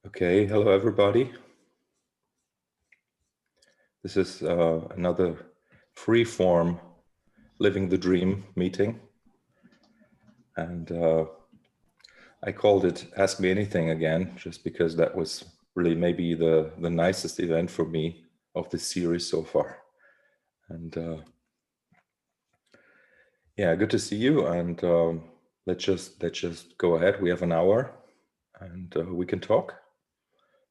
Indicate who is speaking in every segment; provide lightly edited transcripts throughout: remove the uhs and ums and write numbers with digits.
Speaker 1: Okay, hello everybody. This is another free-form Living the Dream meeting. And I called it Ask Me Anything again, just because that was really maybe the nicest event for me of this series so far. And yeah, good to see you. And let's just go ahead. We have an hour and we can talk.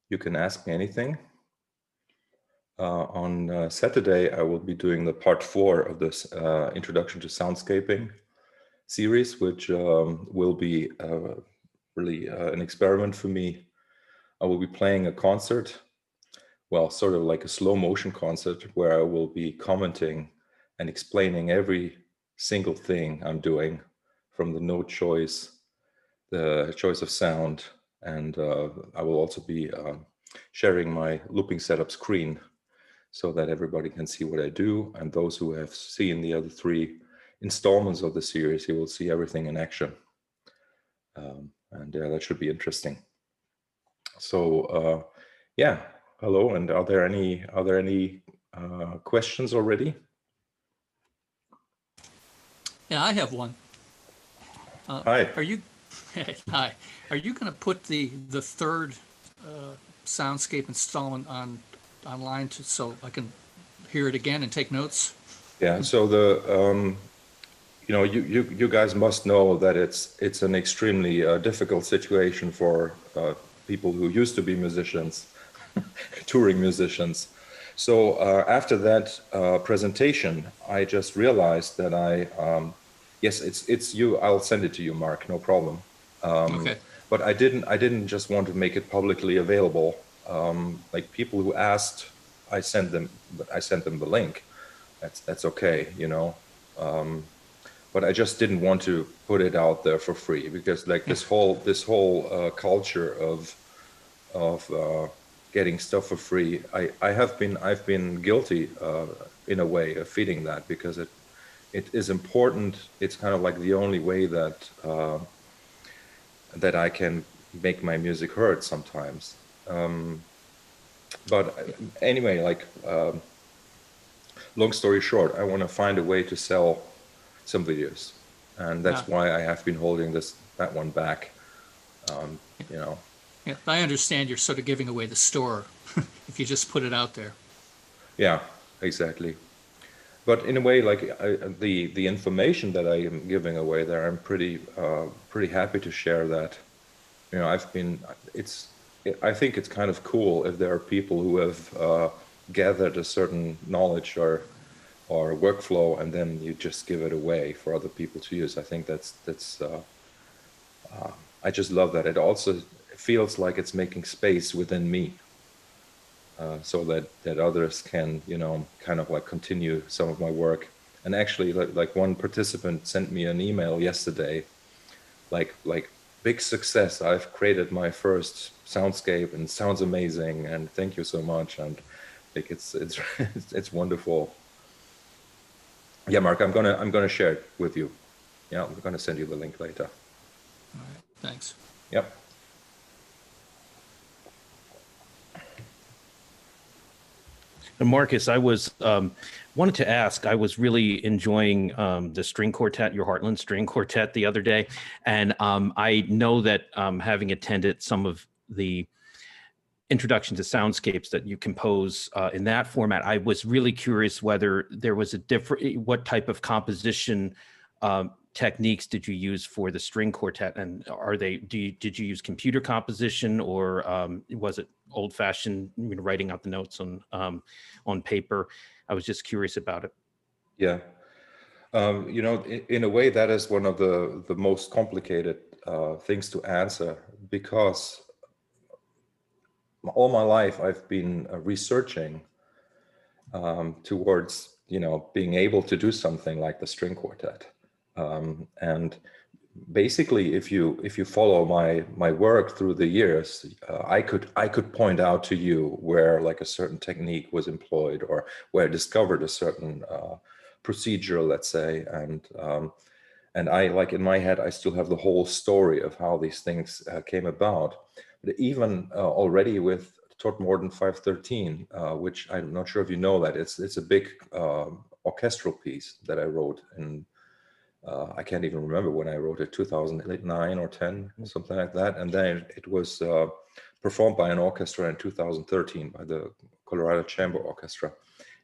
Speaker 1: You can ask me anything. On Saturday, I will be doing the part 4 of this Introduction to Soundscaping series, which will be really an experiment for me. I will be playing a concert, well, sort of like a slow motion concert, where I will be commenting and explaining every single thing I'm doing, from the note choice, the choice of sound, and I will also be sharing my looping setup screen, so that everybody can see what I do. And those who have seen the other 3 installments of the series, you will see everything in action. And that should be interesting. So yeah, hello. And are there any questions already?
Speaker 2: Yeah, I have one.
Speaker 1: Hi.
Speaker 2: Hi. Are you going to put the third soundscape installment online so I can hear it again and take notes?
Speaker 1: Yeah. So you guys must know that it's an extremely difficult situation for people who used to be musicians, touring musicians. So after that presentation, I just realized that yes, it's you. I'll send it to you, Mark. No problem.
Speaker 2: Okay.
Speaker 1: But I didn't just want to make it publicly available. Like people who asked, I sent them the link. That's okay, but I just didn't want to put it out there for free, because like this whole culture of getting stuff for free, I've been guilty in a way of feeding that, because it is important. It's kind of like the only way that I can make my music heard sometimes. But anyway, like long story short, I want to find a way to sell some videos, and that's why I have been holding that one back.
Speaker 2: Yeah, I understand you're sort of giving away the store if you just put it out there.
Speaker 1: Yeah, exactly. But in a way, like the information that I am giving away there, I'm pretty happy to share that. I think it's kind of cool if there are people who have gathered a certain knowledge or workflow, and then you just give it away for other people to use. I think that's I just love that. It also feels like it's making space within me, so that others can, kind of like continue some of my work. And actually, like one participant sent me an email yesterday, like big success. I've created my first soundscape and sounds amazing, and thank you so much. And like it's it's wonderful. Yeah, Mark, I'm gonna share it with you. Yeah, I'm gonna send you the link later.
Speaker 2: All right, thanks.
Speaker 1: Yep.
Speaker 3: And Markus, I was wanted to ask. I was really enjoying the string quartet, your Heartland string quartet, the other day, and I know that having attended some of the introduction to soundscapes that you compose in that format, I was really curious whether there was what type of composition techniques did you use for the string quartet, and did you use computer composition, or was it old-fashioned writing out the notes on paper? I was just curious about it.
Speaker 1: Yeah. In a way, that is one of the most complicated things to answer, because all my life I've been researching towards being able to do something like the string quartet, and basically if you follow my work through the years, I could point out to you where like a certain technique was employed, or where I discovered a certain procedure, let's say, And I, like in my head, I still have the whole story of how these things came about. But even already with Todmorden 513, which I'm not sure if you know that, it's a big orchestral piece that I wrote in, I can't even remember when I wrote it, 2009 or 10, something like that. And then it was performed by an orchestra in 2013 by the Colorado Chamber Orchestra.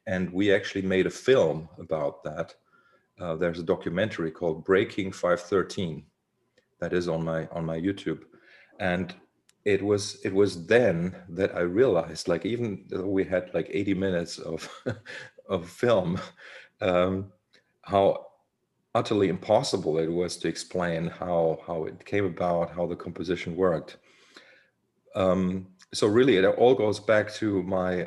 Speaker 1: And we actually made a film about that. There's a documentary called Breaking 513 that is on my YouTube. And it was then that I realized, like, even though we had like 80 minutes of of film, how utterly impossible it was to explain how it came about, how the composition worked. So really, it all goes back to my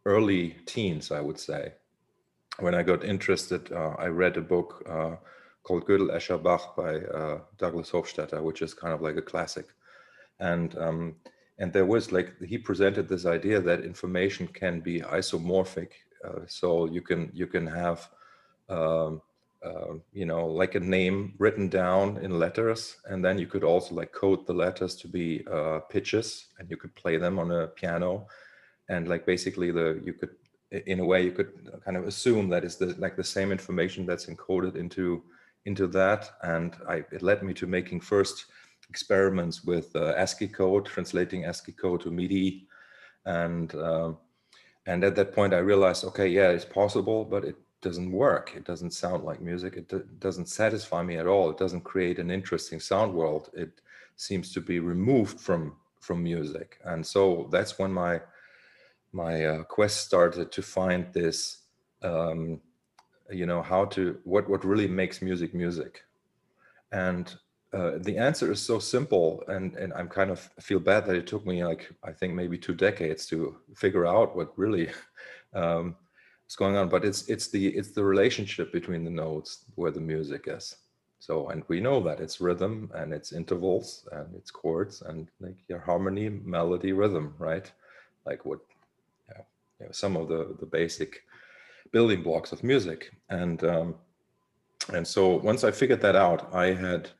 Speaker 1: early teens, I would say. When I got interested, I read a book called Gödel, Escher, Bach by Douglas Hofstadter, which is kind of like a classic. And there was, like, he presented this idea that information can be isomorphic. So you can have you know, like a name written down in letters, and then you could also like code the letters to be pitches, and you could play them on a piano, and like basically you could, in a way, you could kind of assume that is the same information that's encoded into that. And it led me to making first experiments with ASCII code, translating ASCII code to MIDI, and at that point I realized, okay, yeah, it's possible, but it doesn't work. It doesn't sound like music. It doesn't satisfy me at all. It doesn't create an interesting sound world. It seems to be removed from music. And so that's when my quest started to find this, you know, what really makes music. And the answer is so simple, and I'm kind of feel bad that it took me, like, I think maybe 2 decades to figure out what really is going on. But it's the relationship between the notes where the music is. So, and we know that it's rhythm, and it's intervals, and it's chords, and like your harmony, melody, rhythm, right? Like what, you know, some of the basic building blocks of music. And so once I figured that out, I had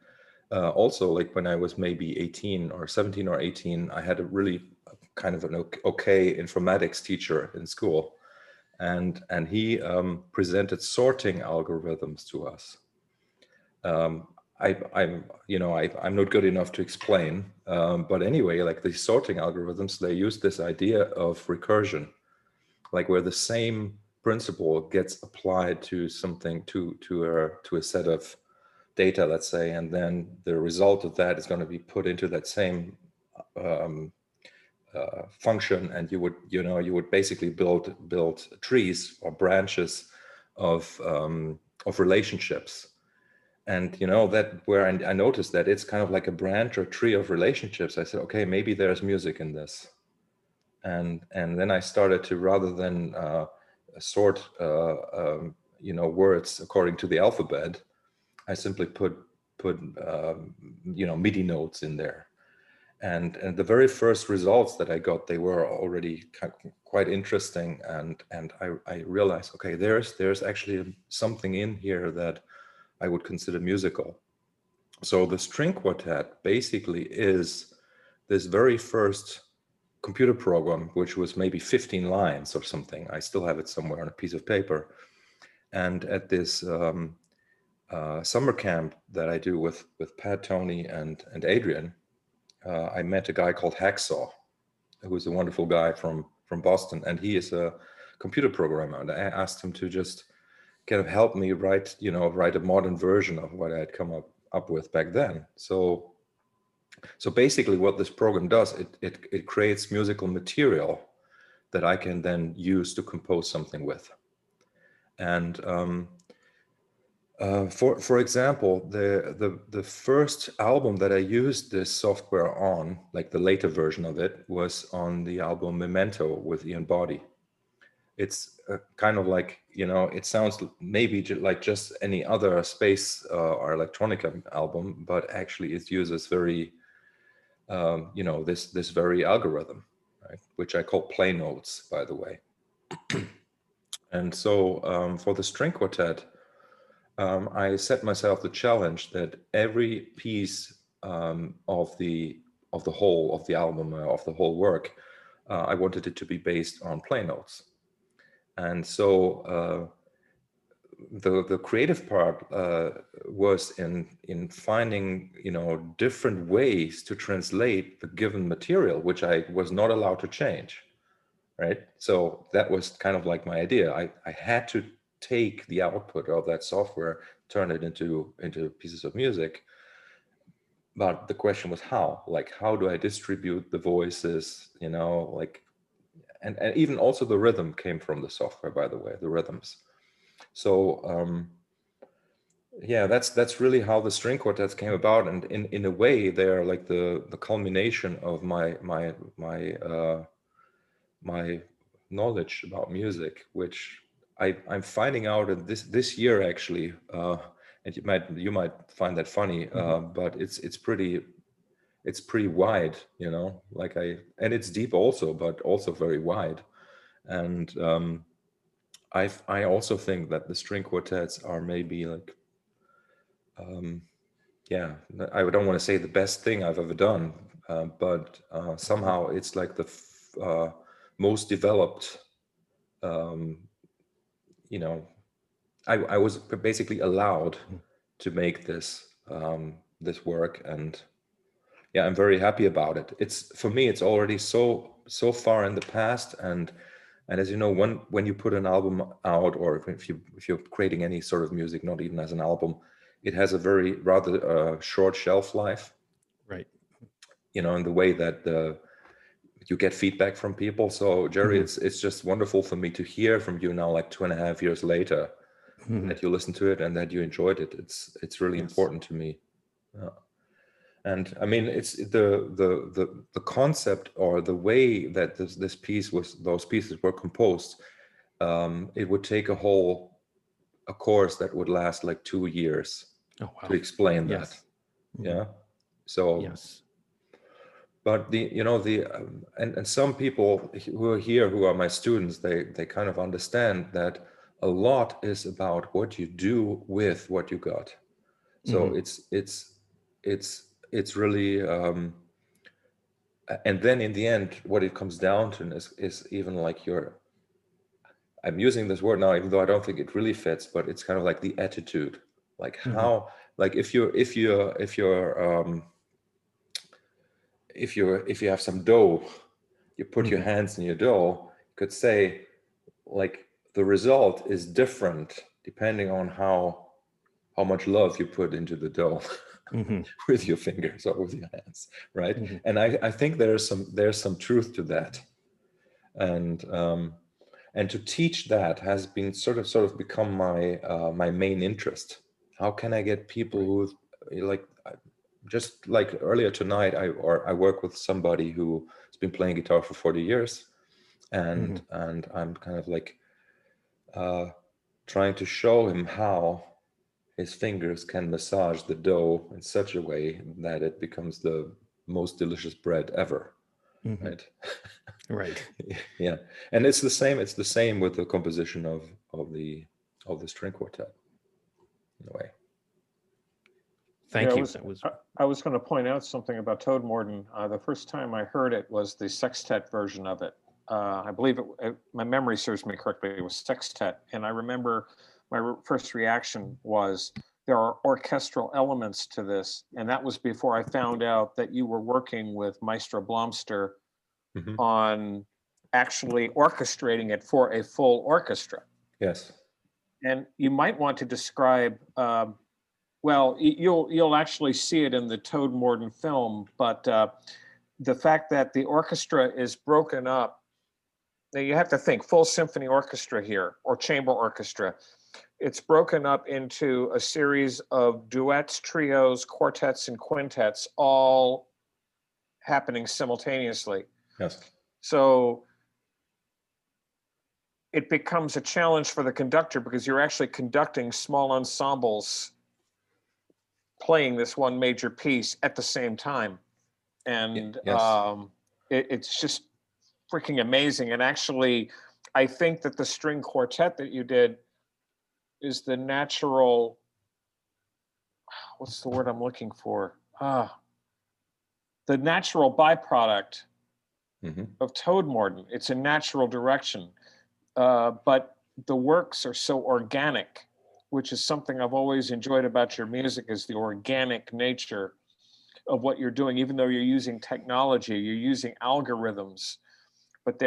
Speaker 1: also, like when I was maybe 18 or 17 or 18, I had a really kind of an okay informatics teacher in school. And he presented sorting algorithms to us. I'm not good enough to explain, but anyway, like these sorting algorithms, they use this idea of recursion, like where the same principle gets applied to something, to a set of data, let's say, and then the result of that is going to be put into that same function, and you would basically build trees or branches of relationships. And you know, that where I noticed that it's kind of like a branch or tree of relationships, I said, okay, maybe there's music in this. And then I started to, rather than sort you know, words according to the alphabet, I simply put you know, MIDI notes in there. And the very first results that I got, they were already quite interesting. And I realized, okay, there's actually something in here that I would consider musical. So the string quartet basically is this very first computer program, which was maybe 15 lines or something. I still have it somewhere on a piece of paper. And at this summer camp that I do with Pat, Tony, and Adrian, I met a guy called Hacksaw, who is a wonderful guy from Boston, and he is a computer programmer. And I asked him to just kind of help me write a modern version of what I had come up with back then. So basically, what this program does, it creates musical material that I can then use to compose something with. And for example, the first album that I used this software on, like the later version of it, was on the album Memento with Ian Boddy. It's kind of like, you know, it sounds maybe like just any other space or electronica album, but actually it uses very, you know, this very algorithm, right, which I call play notes, by the way. And so for the string quartet, I set myself the challenge that every piece of the whole of the album, of the whole work, I wanted it to be based on play notes. And so the creative part was in finding, you know, different ways to translate the given material, which I was not allowed to change. Right. So that was kind of like my idea. I had to take the output of that software, turn it into pieces of music. But the question was how? Like, how do I distribute the voices, you know, like, and even also the rhythm came from the software, by the way, the rhythms. So yeah, that's really how the string quartets came about. And in a way, they're like the culmination of my knowledge about music, which I'm finding out in this year actually, and you might find that funny, but it's pretty wide, you know. Like and it's deep also, but also very wide. And I also think that the string quartets are maybe like, yeah, I don't want to say the best thing I've ever done, but somehow it's like the most developed. You know, I was basically allowed to make this work, and yeah, I'm very happy about it. It's, for me, it's already so far in the past, and as you know, when you put an album out, or if you're creating any sort of music, not even as an album, it has a very rather short shelf life.
Speaker 3: Right.
Speaker 1: You know, in the way that you get feedback from people. So Jerry, it's just wonderful for me to hear from you now, like 2.5 years later, that you listened to it and that you enjoyed it. It's really important to me. And I mean, it's the concept, or the way that those pieces were composed. It would take a course that would last like 2 years
Speaker 3: Oh, wow.
Speaker 1: to explain that.
Speaker 3: Yes.
Speaker 1: Yeah. So,
Speaker 3: Yes.
Speaker 1: but and some people who are here, who are my students, they kind of understand that a lot is about what you do with what you got. So it's really, and then in the end, what it comes down to is even like I'm using this word now, even though I don't think it really fits, but it's kind of like the attitude, like how, like if you have some dough, you put your hands in your dough, you could say, like, the result is different depending on how much love you put into the dough with your fingers or with your hands, right? And I think there's some truth to that. And to teach that has been sort of become my main interest. How can I get people who, like, just like earlier tonight, I work with somebody who's been playing guitar for 40 years, and I'm kind of like trying to show him how his fingers can massage the dough in such a way that it becomes the most delicious bread ever. Right.
Speaker 3: Right.
Speaker 1: Yeah. And it's the same with the composition of the string quartet, in a way.
Speaker 3: Thank you.
Speaker 4: I was going to point out something about Toadmorden. The first time I heard it was the sextet version of it. I believe my memory serves me correctly, it was sextet. And I remember my first reaction was, there are orchestral elements to this. And that was before I found out that you were working with Maestro Blomster on actually orchestrating it for a full orchestra.
Speaker 1: Yes.
Speaker 4: And you might want to describe, well, you'll actually see it in the Toadmorden film, but the fact that the orchestra is broken up. Now you have to think full symphony orchestra here, or chamber orchestra. It's broken up into a series of duets, trios, quartets, and quintets, all happening simultaneously.
Speaker 1: Yes.
Speaker 4: So it becomes a challenge for the conductor, because you're actually conducting small ensembles playing this one major piece at the same time. And
Speaker 1: Yes.
Speaker 4: it's just freaking amazing. And actually, I think that the string quartet that you did is the natural what's the word I'm looking for? The natural byproduct of Toadmorden. It's a natural direction, but the works are so organic, which is something I've always enjoyed about your music, is the organic nature of what you're doing. Even though you're using technology, you're using algorithms, but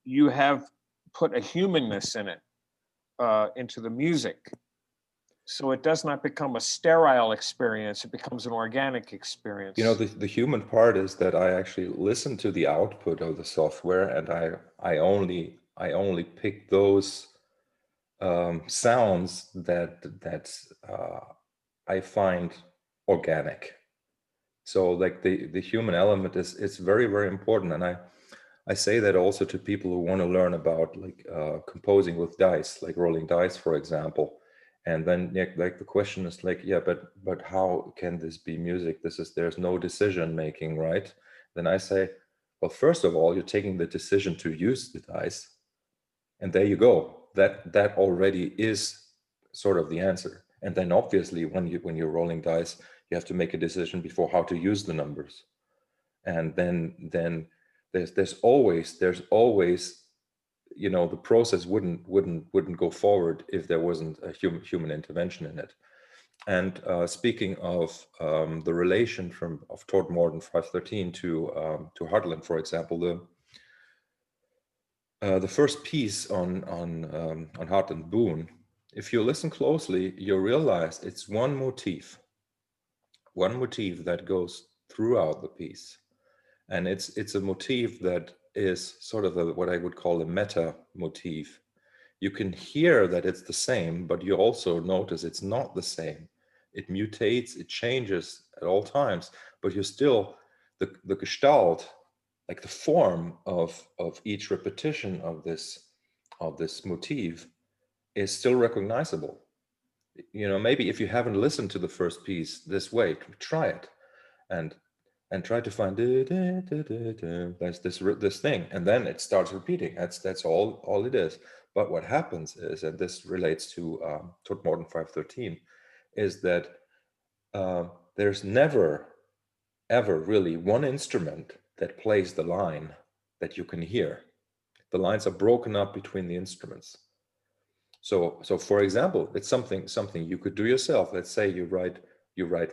Speaker 4: you have put a humanness in it, into the music. So it does not become a sterile experience, it becomes an organic experience.
Speaker 1: You know, the human part is that I actually listen to the output of the software, and I only pick those sounds that I find organic. So like the human element is very, very important. And I say that also to people who want to learn about like composing with dice, like rolling dice, for example. And then like the question is like, yeah, but how can this be music? There's no decision making, right? Then I say, well, first of all, you're taking the decision to use the dice, and there you go. That already is sort of the answer. And then obviously when you're rolling dice, you have to make a decision before how to use the numbers. And then there's always, you know, the process wouldn't go forward if there wasn't a human intervention in it. And speaking of the relation of Toadmorden 513 to Heartland, for example, the first piece on Heartland Boone, if you listen closely, you realize it's one motif that goes throughout the piece. And it's a motif that is sort of what I would call a meta motif. You can hear that it's the same, but you also notice it's not the same. It mutates, it changes at all times, but you're still, the gestalt, like the form of each repetition of this motif is still recognizable. You know, maybe if you haven't listened to the first piece this way, try it and try to find there's this thing, and then it starts repeating. That's all it is. But what happens is, and this relates to Toadmorden 513, is that there's never ever really one instrument that plays the line that you can hear. The lines are broken up between the instruments. So for example, it's something you could do yourself. Let's say you write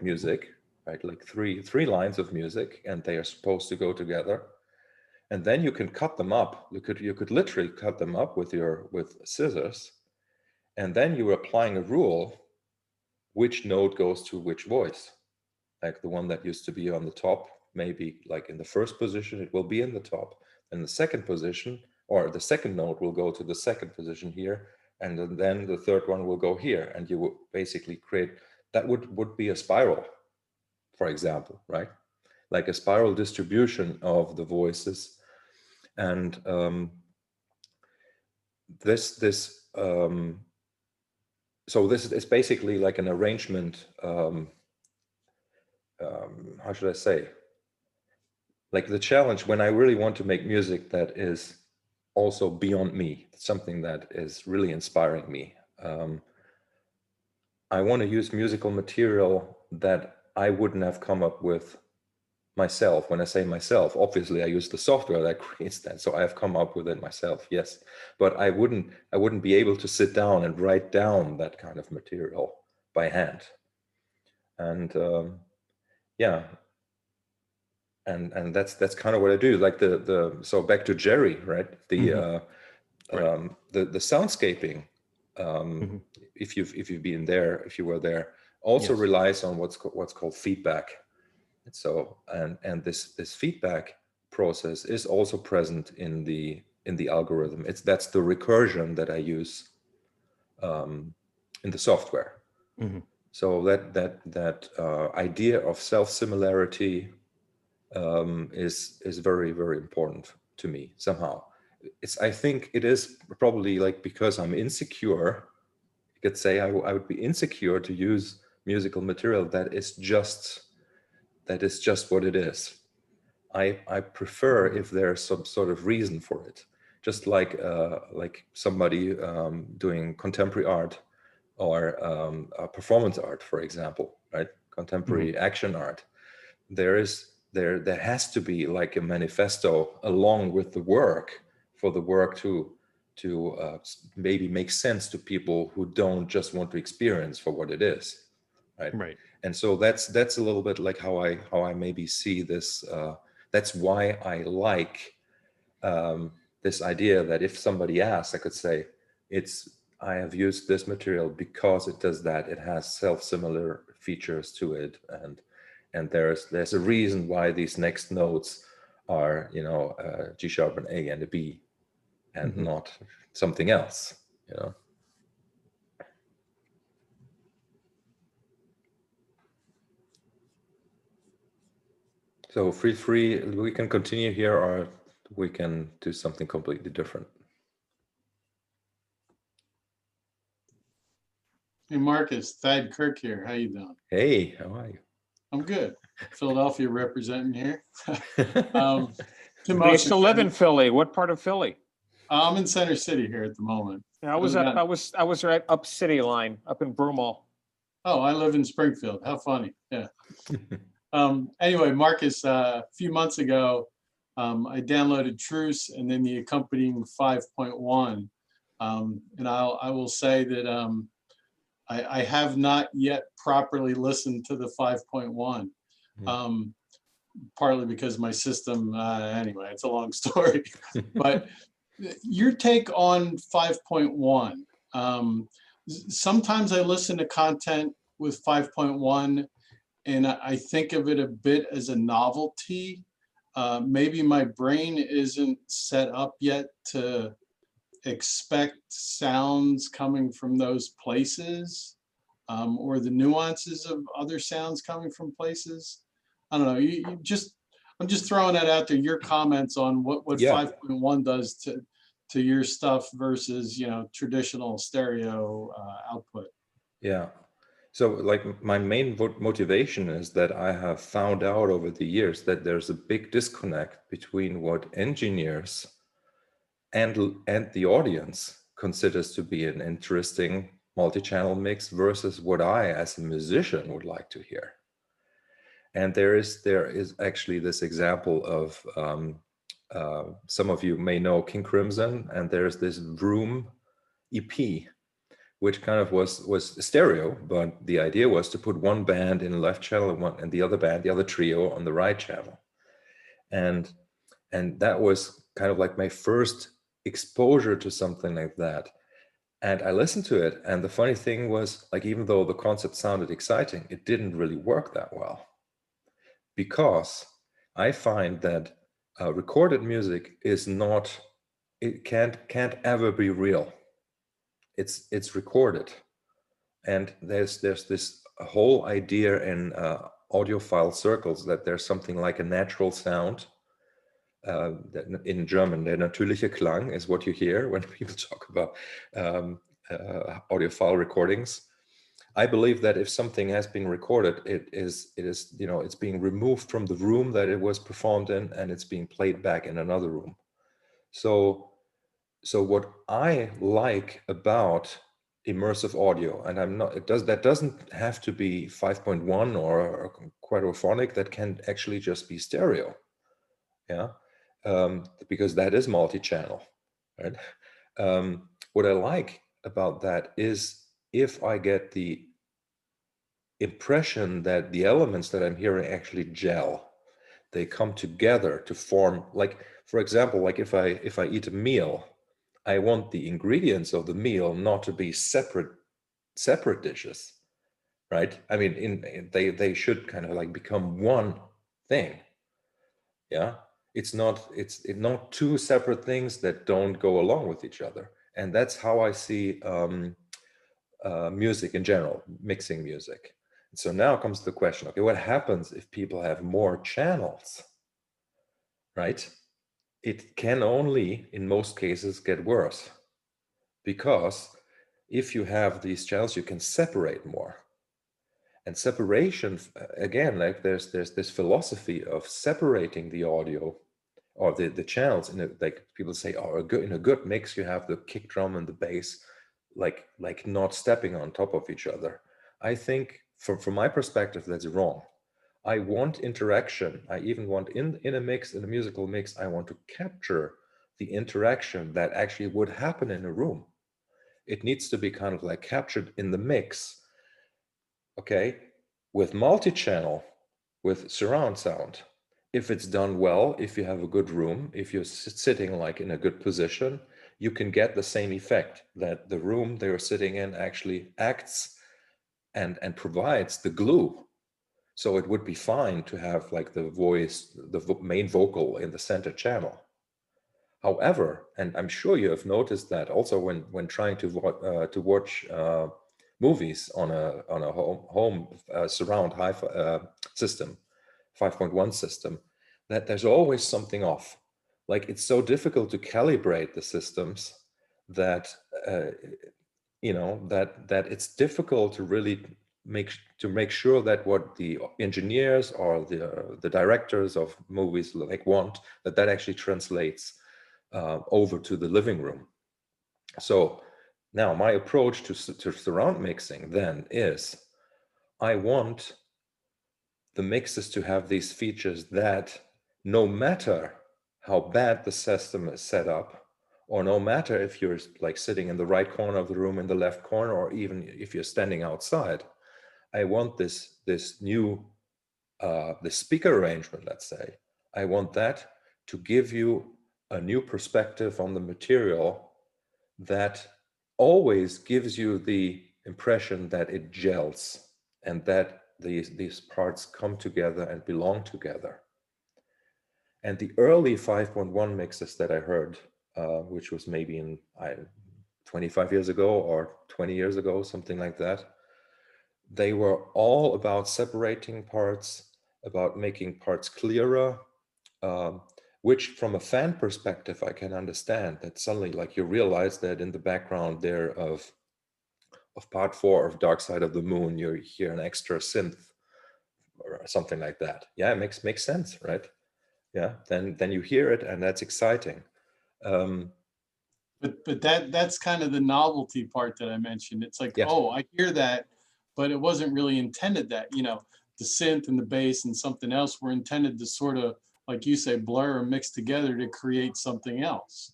Speaker 1: music, right? Like three lines of music, and they are supposed to go together. And then you can cut them up. You could literally cut them up with scissors, and then you're applying a rule, which note goes to which voice. Like the one that used to be on the top, maybe like in the first position, it will be in the top. And the second position, or the second note, will go to the second position here, and then the third one will go here. And you would basically create, that would be a spiral, for example, right? Like a spiral distribution of the voices. And so this is basically like an arrangement, how should I say? Like the challenge when I really want to make music that is also beyond me, something that is really inspiring me. I want to use musical material that I wouldn't have come up with myself. When I say myself, obviously I use the software that creates that, so I have come up with it myself, yes. But I wouldn't be able to sit down and write down that kind of material by hand. And yeah, and that's kind of what I do. Like so back to Jerry, right? The soundscaping. If you've been there, if you were there, also
Speaker 3: Yes.
Speaker 1: relies on what's called feedback. So and this feedback process is also present in the algorithm. That's the recursion that I use in the software. So that idea of self-similarity is very, very important to me somehow. I think it is probably like because I'm insecure. You could say I would be insecure to use musical material that is just what it is. I prefer if there's some sort of reason for it, just like somebody doing contemporary art or performance art, for example. right? Contemporary action art. There has to be like a manifesto along with the work for the work to maybe make sense to people who don't just want to experience for what it is, right?
Speaker 3: Right.
Speaker 1: And so that's a little bit like how I maybe see this. That's why I like this idea that if somebody asks, I could say, I have used this material because it does that. It has self-similar features to it, and there's a reason why these next notes are, G sharp and A and a B, and not something else, So feel free, we can continue here or we can do something completely different.
Speaker 5: Hey Marcus, Thad Kirk here. How you doing?
Speaker 1: Hey, how are you?
Speaker 5: I'm good. Philadelphia representing here. Tim
Speaker 4: Do you still live in
Speaker 5: Ocean,
Speaker 4: Philly? What part of Philly?
Speaker 5: I'm in Center City here at the moment.
Speaker 4: Yeah, I was right up City Line, up in Broomall.
Speaker 5: Oh, I live in Springfield. How funny. Yeah. Anyway, Marcus, a few months ago, I downloaded Truce and then the accompanying 5.1. And I will say that I have not yet properly listened to the 5.1, partly because my system, anyway, it's a long story. But your take on 5.1. Sometimes I listen to content with 5.1 and I think of it a bit as a novelty. Maybe my brain isn't set up yet to expect sounds coming from those places, or the nuances of other sounds coming from places. I don't know. I'm just throwing that out there. Your comments on what 5.1 does to your stuff versus traditional stereo output.
Speaker 1: Yeah. So like my main motivation is that I have found out over the years that there's a big disconnect between what engineers and the audience considers to be an interesting multi-channel mix versus what I as a musician would like to hear. And there is actually this example of some of you may know King Crimson, and there's this Room EP, which kind of was stereo, but the idea was to put one band in the left channel and the other trio on the right channel. And that was kind of like my first exposure to something like that. And I listened to it, and the funny thing was, like, even though the concept sounded exciting, it didn't really work that well. Because I find that recorded music is not, it can't ever be real. It's recorded, and there's this whole idea in audiophile circles that there's something like a natural sound. That in German, der natürliche Klang is what you hear when people talk about audiophile recordings. I believe that if something has been recorded, it is it's being removed from the room that it was performed in, and it's being played back in another room. So what I like about immersive audio, and that doesn't have to be 5.1 or quadraphonic, that can actually just be stereo, because that is multi-channel, right? What I like about that is if I get the impression that the elements that I'm hearing actually gel, they come together to form, like, for example, like if I eat a meal, I want the ingredients of the meal not to be separate dishes, right? I mean, they should kind of like become one thing. Yeah, it's not two separate things that don't go along with each other, and that's how I see music in general, mixing music. So now comes the question: okay, what happens if people have more channels, right? It can only, in most cases, get worse, because if you have these channels, you can separate more. And separation, again, like there's this philosophy of separating the audio or the channels like people say, in a good mix, you have the kick drum and the bass, like not stepping on top of each other. I think from my perspective, that's wrong. I want interaction. I even want in a mix, in a musical mix, I want to capture the interaction that actually would happen in a room. It needs to be kind of like captured in the mix. Okay, with multi-channel, with surround sound, if it's done well, if you have a good room, if you're sitting like in a good position, you can get the same effect, that the room they're sitting in actually acts and provides the glue. So it would be fine to have like the voice, the main vocal in the center channel. However, and I'm sure you have noticed that also when trying to watch movies on a home surround high system, 5.1 system, that there's always something off. Like it's so difficult to calibrate the systems that that it's difficult to really make sure that what the engineers or the directors of movies like want, that actually translates over to the living room. So now my approach to surround mixing then is, I want the mixes to have these features that no matter how bad the system is set up, or no matter if you're like sitting in the right corner of the room, in the left corner, or even if you're standing outside, I want this new the speaker arrangement, let's say, I want that to give you a new perspective on the material that always gives you the impression that it gels and that these parts come together and belong together. And the early 5.1 mixes that I heard, which was maybe in 25 years ago or 20 years ago, something like that, they were all about separating parts, about making parts clearer, which from a fan perspective, I can understand that suddenly like you realize that in the background there of part 4 of Dark Side of the Moon, you hear an extra synth or something like that. Yeah, it makes sense, right? Yeah, then you hear it and that's exciting.
Speaker 5: But that's kind of the novelty part that I mentioned. It's like,
Speaker 1: Yeah.
Speaker 5: oh, I hear that, but it wasn't really intended that, the synth and the bass and something else were intended to sort of, like you say, blur or mix together to create something else.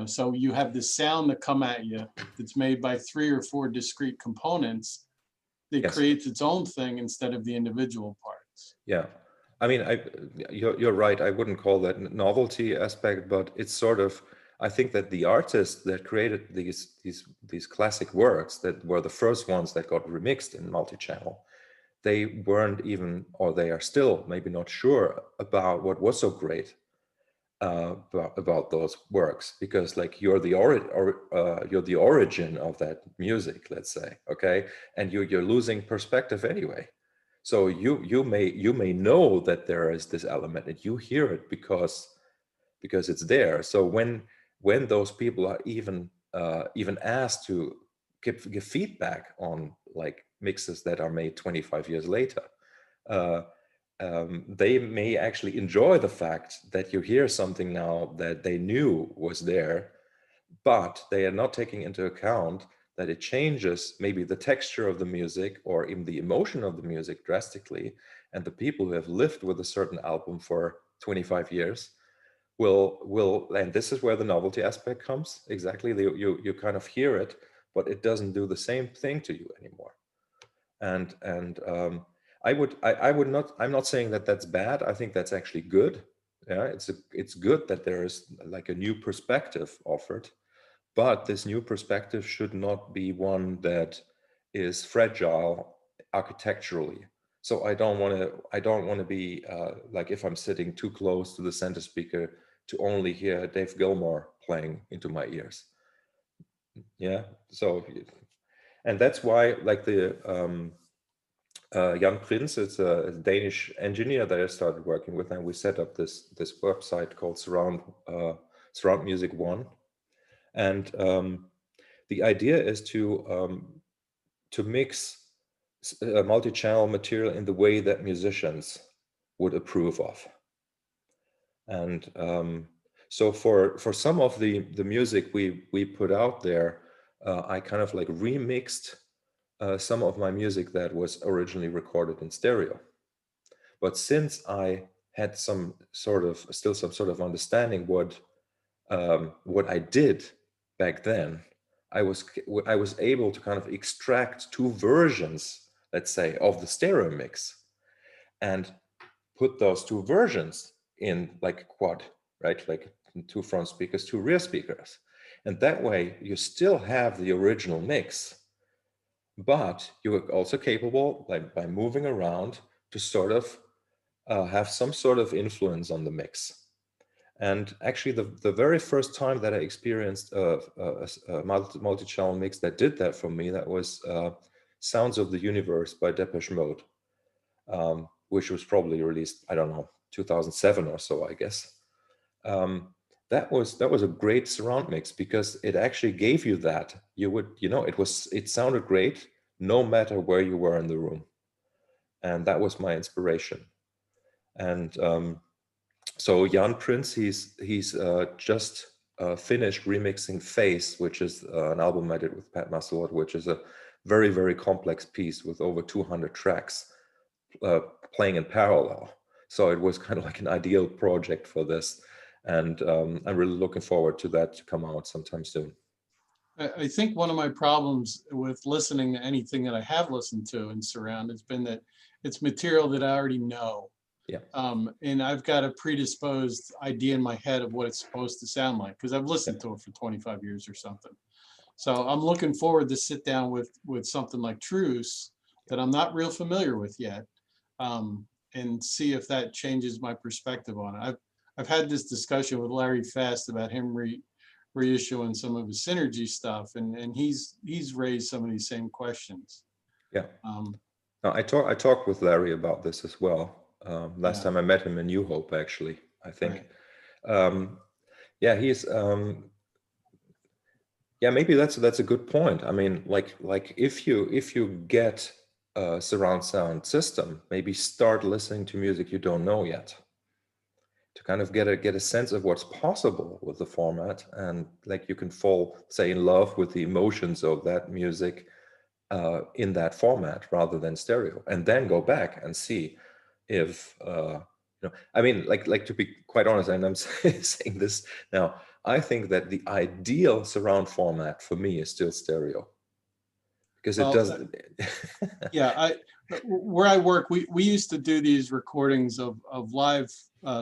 Speaker 5: So you have this sound that come at you that's made by 3 or 4 discrete components that
Speaker 1: Yes.
Speaker 5: creates its own thing instead of the individual parts.
Speaker 1: Yeah. I mean, you're right. I wouldn't call that novelty aspect, but it's sort of, I think that the artists that created these classic works that were the first ones that got remixed in multi-channel, they weren't even, or they are still maybe not sure about what was so great about those works, because like you're the origin of that music, let's say, okay, and you're losing perspective anyway. So you may know that there is this element and you hear it because it's there. So when those people are even asked to give feedback on like mixes that are made 25 years later, they may actually enjoy the fact that you hear something now that they knew was there, but they are not taking into account that it changes maybe the texture of the music or even the emotion of the music drastically. And the people who have lived with a certain album for 25 years will, and this is where the novelty aspect comes. Exactly, you kind of hear it, but it doesn't do the same thing to you anymore. And I would not, I'm not saying that that's bad. I think that's actually good. Yeah, it's good that there is like a new perspective offered, but this new perspective should not be one that is fragile architecturally. So I don't want to be like, if I'm sitting too close to the center speaker, to only hear Dave Gilmour playing into my ears. Yeah. So, and that's why like the Jan Prince is a Danish engineer that I started working with, and we set up this website called Surround Music One, and the idea is to mix multi-channel material in the way that musicians would approve of, and so for some of the music we put out there, I kind of like remixed some of my music that was originally recorded in stereo. But since I had some sort of understanding what I did back then, I was able to kind of extract two versions, let's say, of the stereo mix, and put those two versions in like a quad, right? Like two front speakers, two rear speakers. And that way you still have the original mix, but you are also capable, like by moving around, to sort of have some sort of influence on the mix. And actually, the very first time that I experienced a multi-channel mix that did that for me, that was Sounds of the Universe by Depeche Mode, which was probably released, I don't know, 2007 or so, I guess. That was a great surround mix because it actually gave you that. It sounded great no matter where you were in the room. And that was my inspiration. And so Jan Prince, he's just finished remixing Face, which is an album I did with Pat Masselot, which is a very, very complex piece with over 200 tracks playing in parallel. So it was kind of like an ideal project for this. And I'm really looking forward to that to come out sometime soon.
Speaker 5: I think one of my problems with listening to anything that I have listened to in surround has been that it's material that I already know.
Speaker 1: Yeah.
Speaker 5: And I've got a predisposed idea in my head of what it's supposed to sound like because I've listened to it for 25 years or something. So I'm looking forward to sit down with something like Truce that I'm not real familiar with yet, and see if that changes my perspective on it. I've had this discussion with Larry Fast about him reissuing some of his Synergy stuff, and he's raised some of these same questions.
Speaker 1: Yeah. No, I talked with Larry about this as well. Last time I met him in New Hope, actually, I think. Right. Yeah, he's yeah, maybe that's a good point. I mean, like if you get a surround sound system, maybe start listening to music you don't know yet, to kind of get a sense of what's possible with the format, and like you can fall, say, in love with the emotions of that music in that format rather than stereo, and then go back and see if I mean, like to be quite honest, and I'm saying this now, I think that the ideal surround format for me is still stereo, because it doesn't.
Speaker 5: Yeah, where I work, we used to do these recordings of live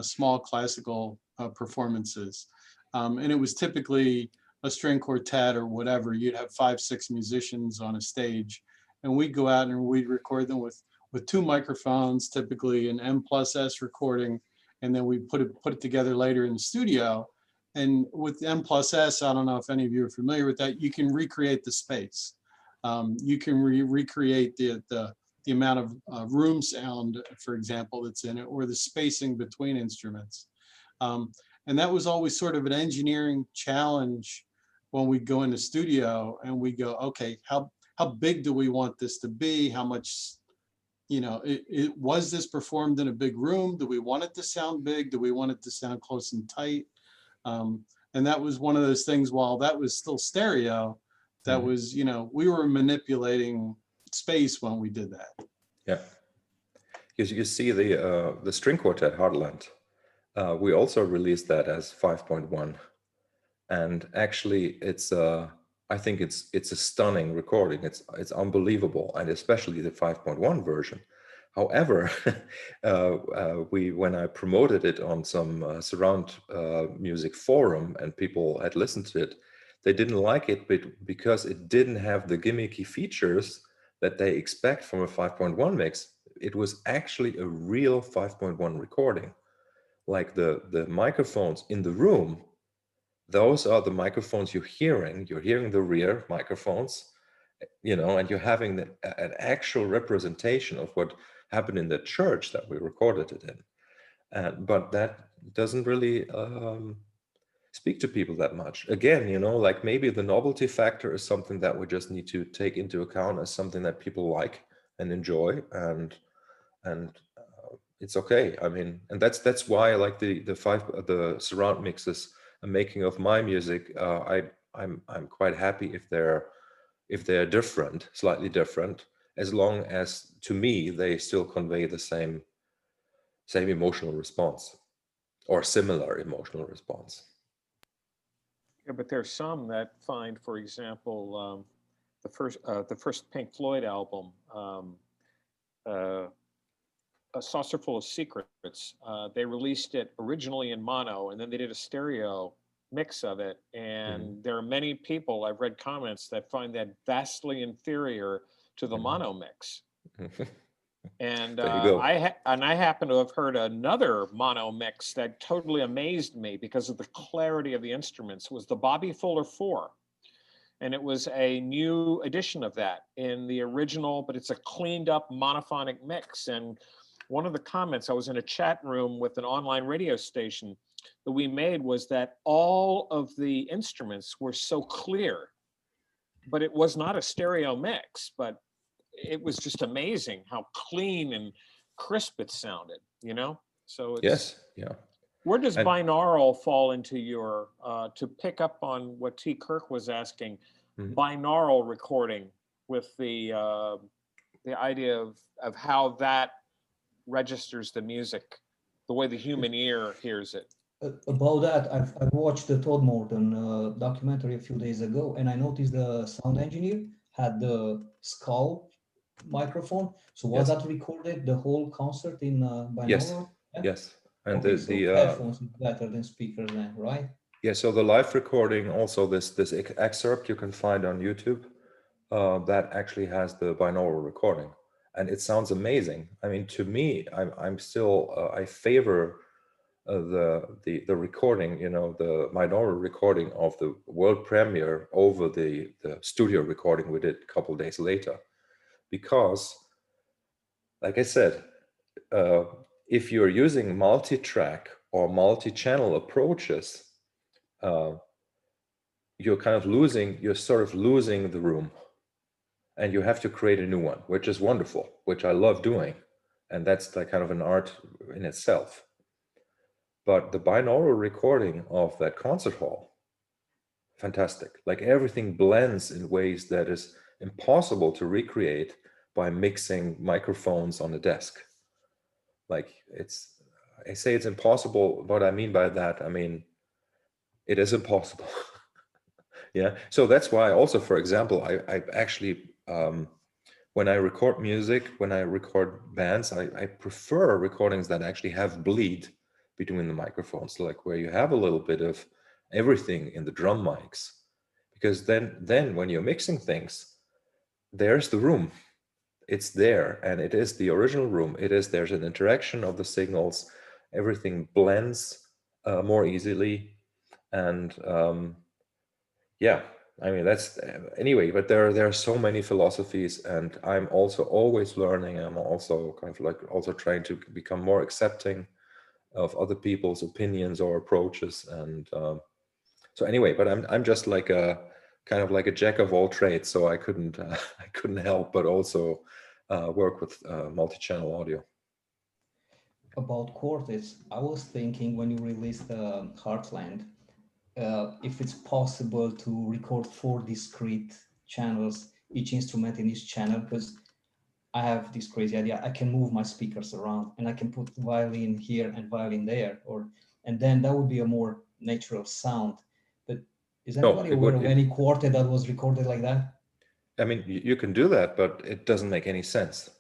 Speaker 5: small classical performances, and it was typically a string quartet or whatever. You'd have 5-6 musicians on a stage, and we'd go out and we'd record them with 2 microphones, typically an M+S recording, and then we put it together later in the studio. And with M+S, I don't know if any of you are familiar with that, you can recreate the space. You can recreate the amount of room sound, for example, that's in it, or the spacing between instruments. And that was always sort of an engineering challenge when we go in the studio and we go, okay, how big do we want this to be? How much, was this performed in a big room? Do we want it to sound big? Do we want it to sound close and tight? And that was one of those things, while that was still stereo, that was, we were manipulating space when we did that.
Speaker 1: Yeah. Because you see the string quartet Heartland, we also released that as 5.1. And actually I think it's a stunning recording. It's unbelievable, and especially the 5.1 version. However, when I promoted it on some surround music forum and people had listened to it, they didn't like it because it didn't have the gimmicky features that they expect from a 5.1 mix. It was actually a real 5.1 recording. Like the microphones in the room, those are the microphones you're hearing. You're hearing the rear microphones, and you're having an actual representation of what happened in the church that we recorded it in. But that doesn't really speak to people that much. Again, like maybe the novelty factor is something that we just need to take into account as something that people like and enjoy, and it's okay. I mean, and that's why I like the surround mixes and making of my music. I'm quite happy if they're if they're different, slightly different, as long as, to me, they still convey the same emotional response or similar emotional response.
Speaker 4: Yeah, but there's some that find, for example, the first Pink Floyd album, uh, A Saucer Full of Secrets. They released it originally in mono, and then they did a stereo mix of it. And there are many people, I've read comments, that find that vastly inferior to the mono mix. And
Speaker 1: There you go.
Speaker 4: I happen to have heard another mono mix that totally amazed me because of the clarity of the instruments. Was the Bobby Fuller 4, and it was a new edition of that in the original, but it's a cleaned up monophonic mix. And one of the comments, I was in a chat room with an online radio station that we made, was that all of the instruments were so clear, but it was not a stereo mix, but it was just amazing how clean and crisp it sounded, you know? So it's,
Speaker 1: Yes, yeah.
Speaker 4: where does
Speaker 1: And-
Speaker 4: binaural fall into your, to pick up on what T. Kirk was asking, binaural recording with the idea of how that registers the music, the way the human ear hears it?
Speaker 6: About that, I've watched the Todd Morton documentary a few days ago, and I noticed the sound engineer had the skull microphone. So was
Speaker 1: Yes.
Speaker 6: that recorded the whole concert in binaural?
Speaker 1: Yes,
Speaker 6: Yeah?
Speaker 1: yes. And
Speaker 6: Okay, so
Speaker 1: the
Speaker 6: headphones is better than speakers then, right?
Speaker 1: yeah, so the live recording, also this excerpt you can find on YouTube, that actually has the binaural recording, and it sounds amazing. I mean, to me, I'm still I favor the recording, you know, the binaural recording of the world premiere over the studio recording we did a couple days later, because, like I said, if you're using multi-track or multi-channel approaches, you're sort of losing the room, and you have to create a new one, which is wonderful, which I love doing. And that's like kind of an art in itself. But the binaural recording of that concert hall, fantastic. Like everything blends in ways that is impossible to recreate by mixing microphones on a desk. Like I say it's impossible. What I mean by that, I mean, it is impossible. Yeah. So that's why also, for example, I actually, when I record music, when I record bands, I prefer recordings that actually have bleed between the microphones, like where you have a little bit of everything in the drum mics, because then when you're mixing things, there's the room. It's there, and it is the original room. There's an interaction of the signals. Everything blends more easily, and yeah, I mean, that's anyway, but there are so many philosophies, and I'm also always learning. I'm also kind of like also trying to become more accepting of other people's opinions or approaches. And so anyway, but I'm just like a kind of like a jack of all trades, so I couldn't help but also work with multi-channel audio.
Speaker 6: About quartets, I was thinking when you released Heartland, if it's possible to record 4 discrete channels, each instrument in each channel, because I have this crazy idea. I can move my speakers around and I can put violin here and violin there, and then that would be a more natural sound. But is anybody aware of any quartet that was recorded like that?
Speaker 1: I mean, you can do that, but it doesn't make any sense,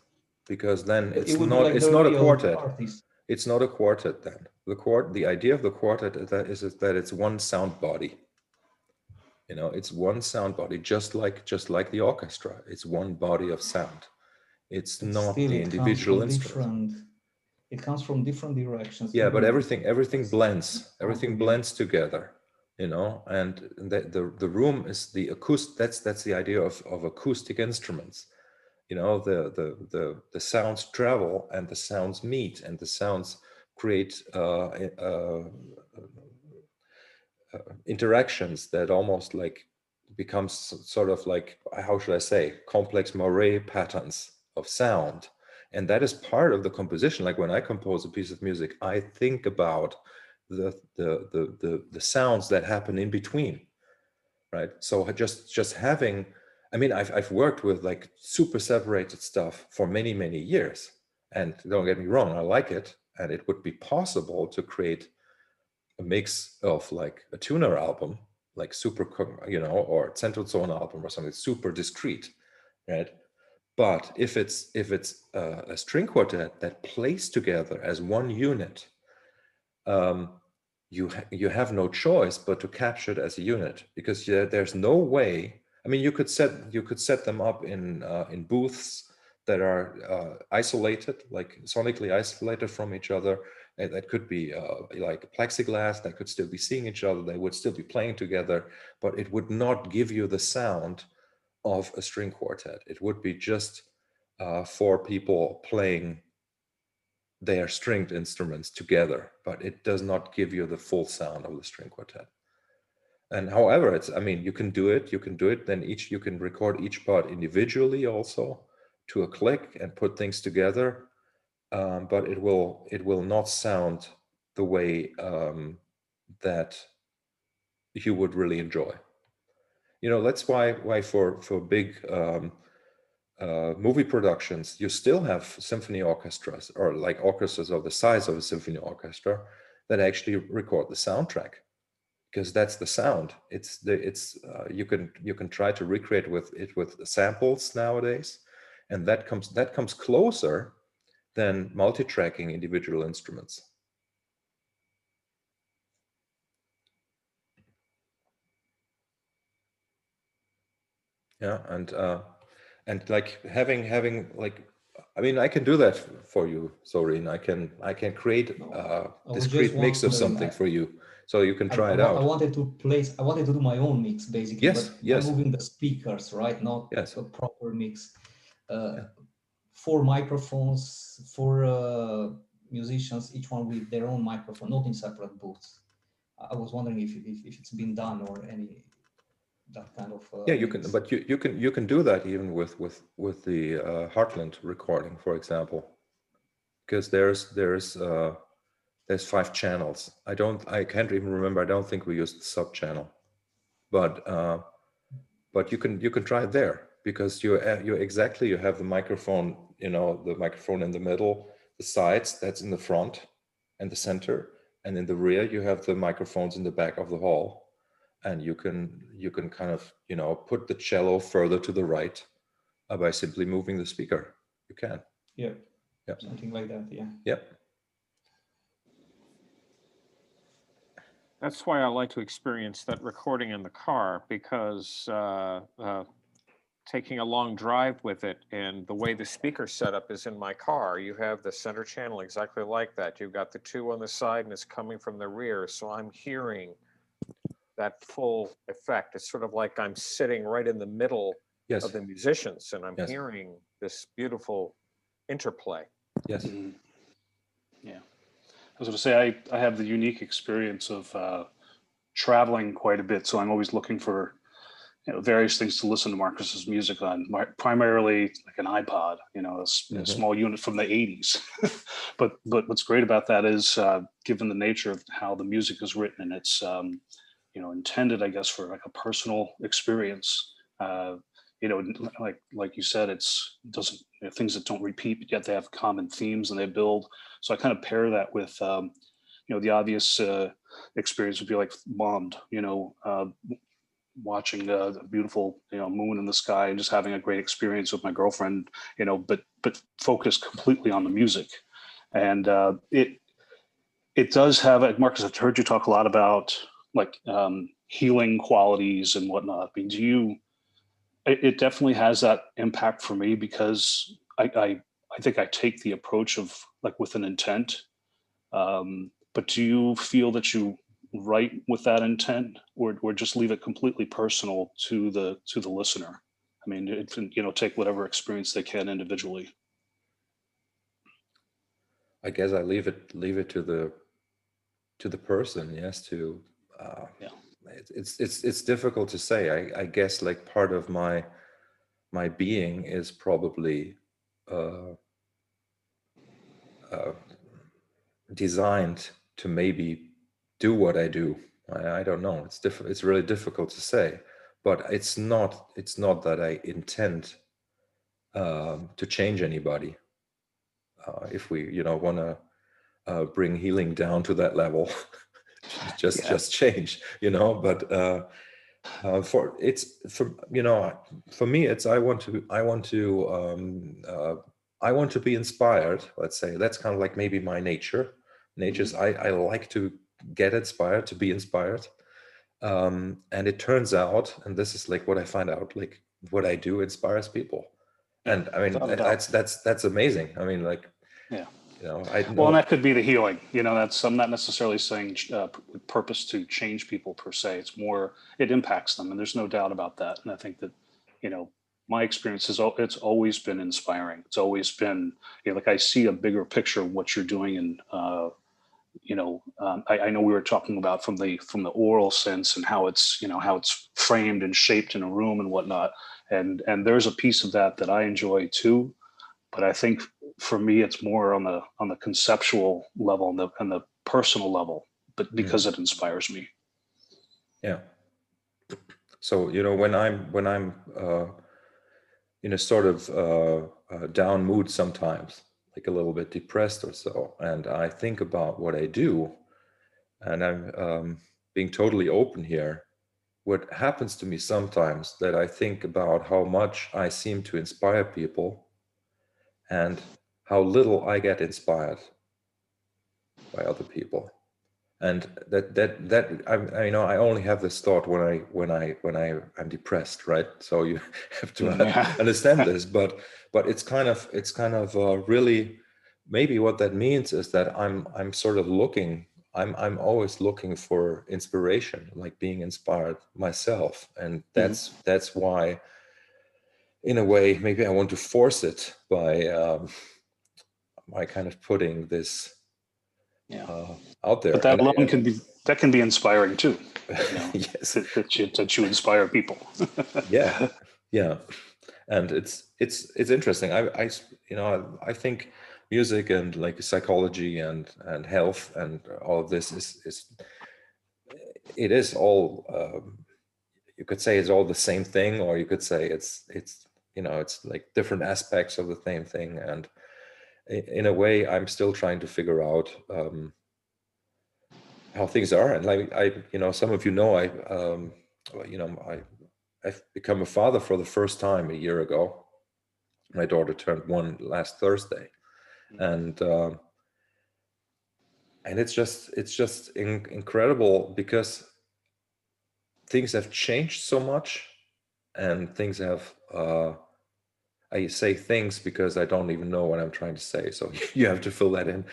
Speaker 1: because then it's not a quartet.
Speaker 6: Artist.
Speaker 1: It's not a quartet then. The idea of the quartet is that it's one sound body. You know, it's one sound body, just like the orchestra. It's one body of sound. It's not the individual instrument.
Speaker 6: It comes from different directions.
Speaker 1: Yeah, but everything blends. Everything blends together. You know, and the room is the acoustic. That's the idea of acoustic instruments. You know, the sounds travel and the sounds meet and the sounds create interactions that almost like becomes sort of like, how should I say, complex moire patterns of sound. And that is part of the composition. Like when I compose a piece of music, I think about the sounds that happen in between, right? So just having I mean, I've worked with like super separated stuff for many, many years. And don't get me wrong, I like it. And it would be possible to create a mix of like a tuner album, like super, or central zone album or something super discrete, right? But if it's a string quartet that plays together as one unit, you have no choice but to capture it as a unit, because there's no way. I mean, you could set them up in booths that are isolated, like sonically isolated from each other. And that could be like plexiglass. That could still be seeing each other. They would still be playing together, but it would not give you the sound of a string quartet. It would be just four people playing their stringed instruments together, but it does not give you the full sound of the string quartet. And however, I mean, you can do it. Then you can record each part individually also to a click and put things together. But it will not sound the way that you would really enjoy. That's why for big movie productions, you still have symphony orchestras, or like orchestras of the size of a symphony orchestra, that actually record the soundtrack, because that's the sound. You can try to recreate with samples nowadays, and that comes closer than multi-tracking individual instruments. Yeah, and like having like, I mean, I can do that for you, Zorin. I can create a discrete mix of something for you, so you can try it out.
Speaker 6: I wanted to do my own mix, basically.
Speaker 1: Yes,
Speaker 6: but
Speaker 1: yes.
Speaker 6: I'm moving the speakers, right? Not
Speaker 1: Yes.
Speaker 6: a proper mix.
Speaker 1: Yeah.
Speaker 6: 4 microphones, 4 musicians, each one with their own microphone, not in separate booths. I was wondering if it's been done, or any that kind of
Speaker 1: Yeah, you
Speaker 6: mix.
Speaker 1: can, but you can do that even with the Heartland recording, for example, because there's 5 channels. I can't even remember. I don't think we used the sub channel, but you can try it there, because you have the microphone, the microphone in the middle, the sides, that's in the front and the center, and in the rear you have the microphones in the back of the hall, and you can kind of put the cello further to the right by simply moving the speaker. You can.
Speaker 6: Yeah.
Speaker 1: Yeah.
Speaker 6: Something like that. Yeah.
Speaker 1: Yep.
Speaker 4: That's why I like to experience that recording in the car, because taking a long drive with it, and the way the speaker setup is in my car, you have the center channel exactly like that. You've got the 2 on the side, and it's coming from the rear. So I'm hearing that full effect. It's sort of like I'm sitting right in the middle
Speaker 1: Yes.
Speaker 4: of the musicians, and I'm
Speaker 1: Yes.
Speaker 4: hearing this beautiful interplay.
Speaker 1: Yes.
Speaker 7: Yeah. I was going to say, I have the unique experience of traveling quite a bit. So I'm always looking for various things to listen to Marcus's music on, primarily like an iPod, a small unit from the 80s. but what's great about that is, given the nature of how the music is written, and it's intended, I guess, for like a personal experience. Like you said, doesn't things that don't repeat, but yet they have common themes and they build. So I kind of pair that with the obvious experience would be like Bond, watching a beautiful moon in the sky and just having a great experience with my girlfriend, but focused completely on the music. And it does have, Marcus, I've heard you talk a lot about like healing qualities and whatnot. I mean, it definitely has that impact for me, because I think I take the approach of like with an intent. But do you feel that you write with that intent, or just leave it completely personal to the listener? I mean, take whatever experience they can individually.
Speaker 1: I guess I leave it to the person. Yes,
Speaker 7: Yeah.
Speaker 1: It's difficult to say. I guess like part of my being is probably designed to maybe do what I do. I don't know. It's really difficult to say, but it's not that I intend to change anybody. If we, want to bring healing down to that level, just change, But for me, it's I want to be inspired. Let's say that's kind of like maybe my nature. Nature's I like to get inspired, to be inspired. And it turns out, and this is like what I find out, like what I do inspires people. And I mean,
Speaker 7: without a doubt.
Speaker 1: that's amazing. I mean, like,
Speaker 7: Yeah.
Speaker 1: I
Speaker 7: Well,
Speaker 1: know.
Speaker 7: and that could be the healing. I'm not necessarily saying with purpose to change people per se. It's more, it impacts them. And there's no doubt about that. And I think that, my experience is, it's always been inspiring. It's always been, like I see a bigger picture of what you're doing. And, I know we were talking about from the oral sense and how it's framed and shaped in a room and whatnot. And there's a piece of that I enjoy too. But I think for me, it's more on the conceptual level and the personal level, but because it inspires me.
Speaker 1: Yeah. So, when I'm in a sort of down mood sometimes, like a little bit depressed or so, and I think about what I do, and I'm being totally open here. What happens to me sometimes that I think about how much I seem to inspire people and how little I get inspired by other people. And that I only have this thought when I'm depressed, right? So you have to understand this, but it's kind of really, maybe what that means is that I'm sort of looking, I'm always looking for inspiration, like being inspired myself, and that's why, in a way, maybe I want to force it by kind of putting this out there.
Speaker 7: But that
Speaker 1: And
Speaker 7: alone can be inspiring too.
Speaker 1: yes,
Speaker 7: that you inspire people.
Speaker 1: yeah, and it's interesting. I think music and like psychology and health and all of this is it is all, you could say it's all the same thing, or you could say it's it's like different aspects of the same thing. And in a way, I'm still trying to figure out how things are. And like some of I've become a father for the first time a year ago. My daughter turned 1 last Thursday, and it's just incredible, because things have changed so much, and things have. I say things because I don't even know what I'm trying to say, so you have to fill that in.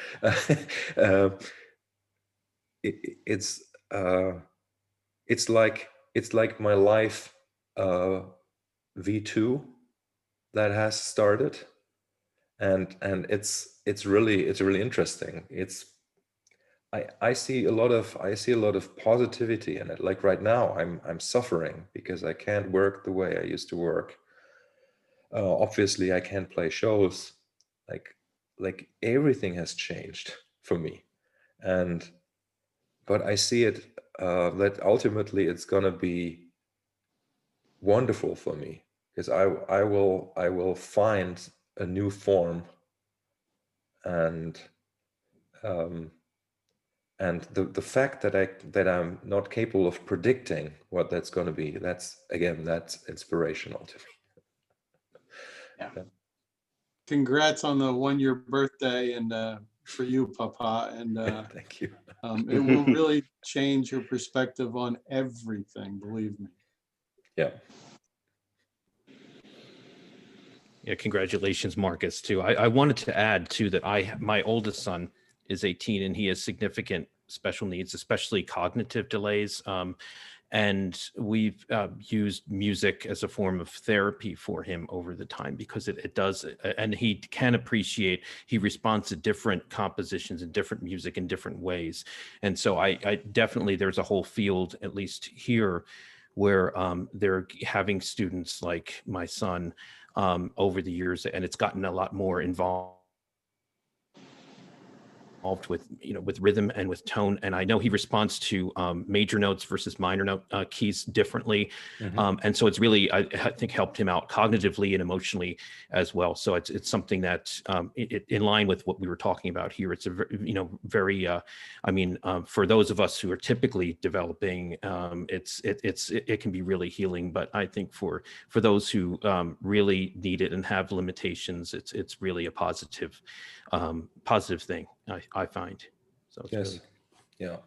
Speaker 1: uh, it's like my life V2 that has started, and it's really interesting. I see a lot of positivity in it. Like right now, I'm suffering because I can't work the way I used to work. Obviously, I can't play shows. Like everything has changed for me, but I see it, that ultimately it's gonna be wonderful for me, because I will find a new form, and the fact that I'm not capable of predicting what that's going to be, that's inspirational to me.
Speaker 7: Yeah.
Speaker 5: Congrats on the 1-year birthday, and for you, Papa. And
Speaker 1: Thank you.
Speaker 5: it will really change your perspective on everything, believe me.
Speaker 1: Yeah.
Speaker 3: Yeah, congratulations, Marcus, too. I wanted to add too that my oldest son is 18 and he has significant special needs, especially cognitive delays. And we've used music as a form of therapy for him over the time, because it does, and he can appreciate, he responds to different compositions and different music in different ways. And so I definitely, there's a whole field, at least here, where they're having students like my son over the years, and it's gotten a lot more involved. involved with, with rhythm and with tone. And I know he responds to major notes versus minor note keys differently. And so it's really, I think, helped him out cognitively and emotionally as well. So it's something that in line with what we were talking about here. It's a very, for those of us who are typically developing, it can be really healing. But I think for those who really need it and have limitations, it's really a positive thing, I find. So it's
Speaker 1: Yes.
Speaker 3: really...
Speaker 1: Yeah.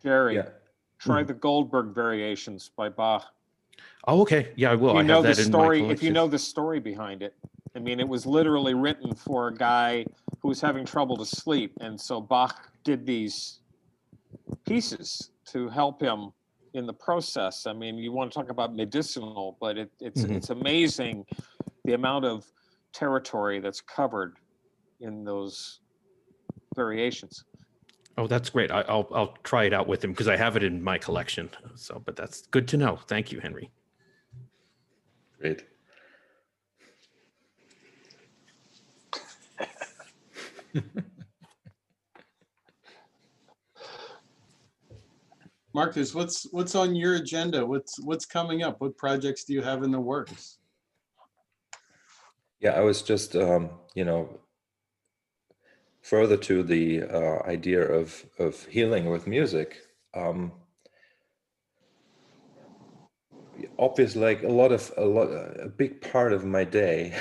Speaker 4: Jerry,
Speaker 1: Yeah.
Speaker 4: try the Goldberg Variations by Bach.
Speaker 3: Oh, okay. Yeah, I will.
Speaker 4: If you
Speaker 3: I
Speaker 4: know
Speaker 3: have
Speaker 4: the
Speaker 3: that in my
Speaker 4: story,
Speaker 3: collection.
Speaker 4: if you know the story behind it, I mean, it was literally written for a guy who was having trouble to sleep, and so Bach did these pieces to help him in the process. I mean, you want to talk about medicinal, but it's amazing the amount of territory that's covered in those variations.
Speaker 3: Oh, that's great. I'll try it out with him because I have it in my collection. So, but that's good to know. Thank you, Henry.
Speaker 1: Great.
Speaker 5: Marcus, what's on your agenda? What's coming up? What projects do you have in the works?
Speaker 1: Yeah, I was just, further to the idea of healing with music. Obviously, like a big part of my day,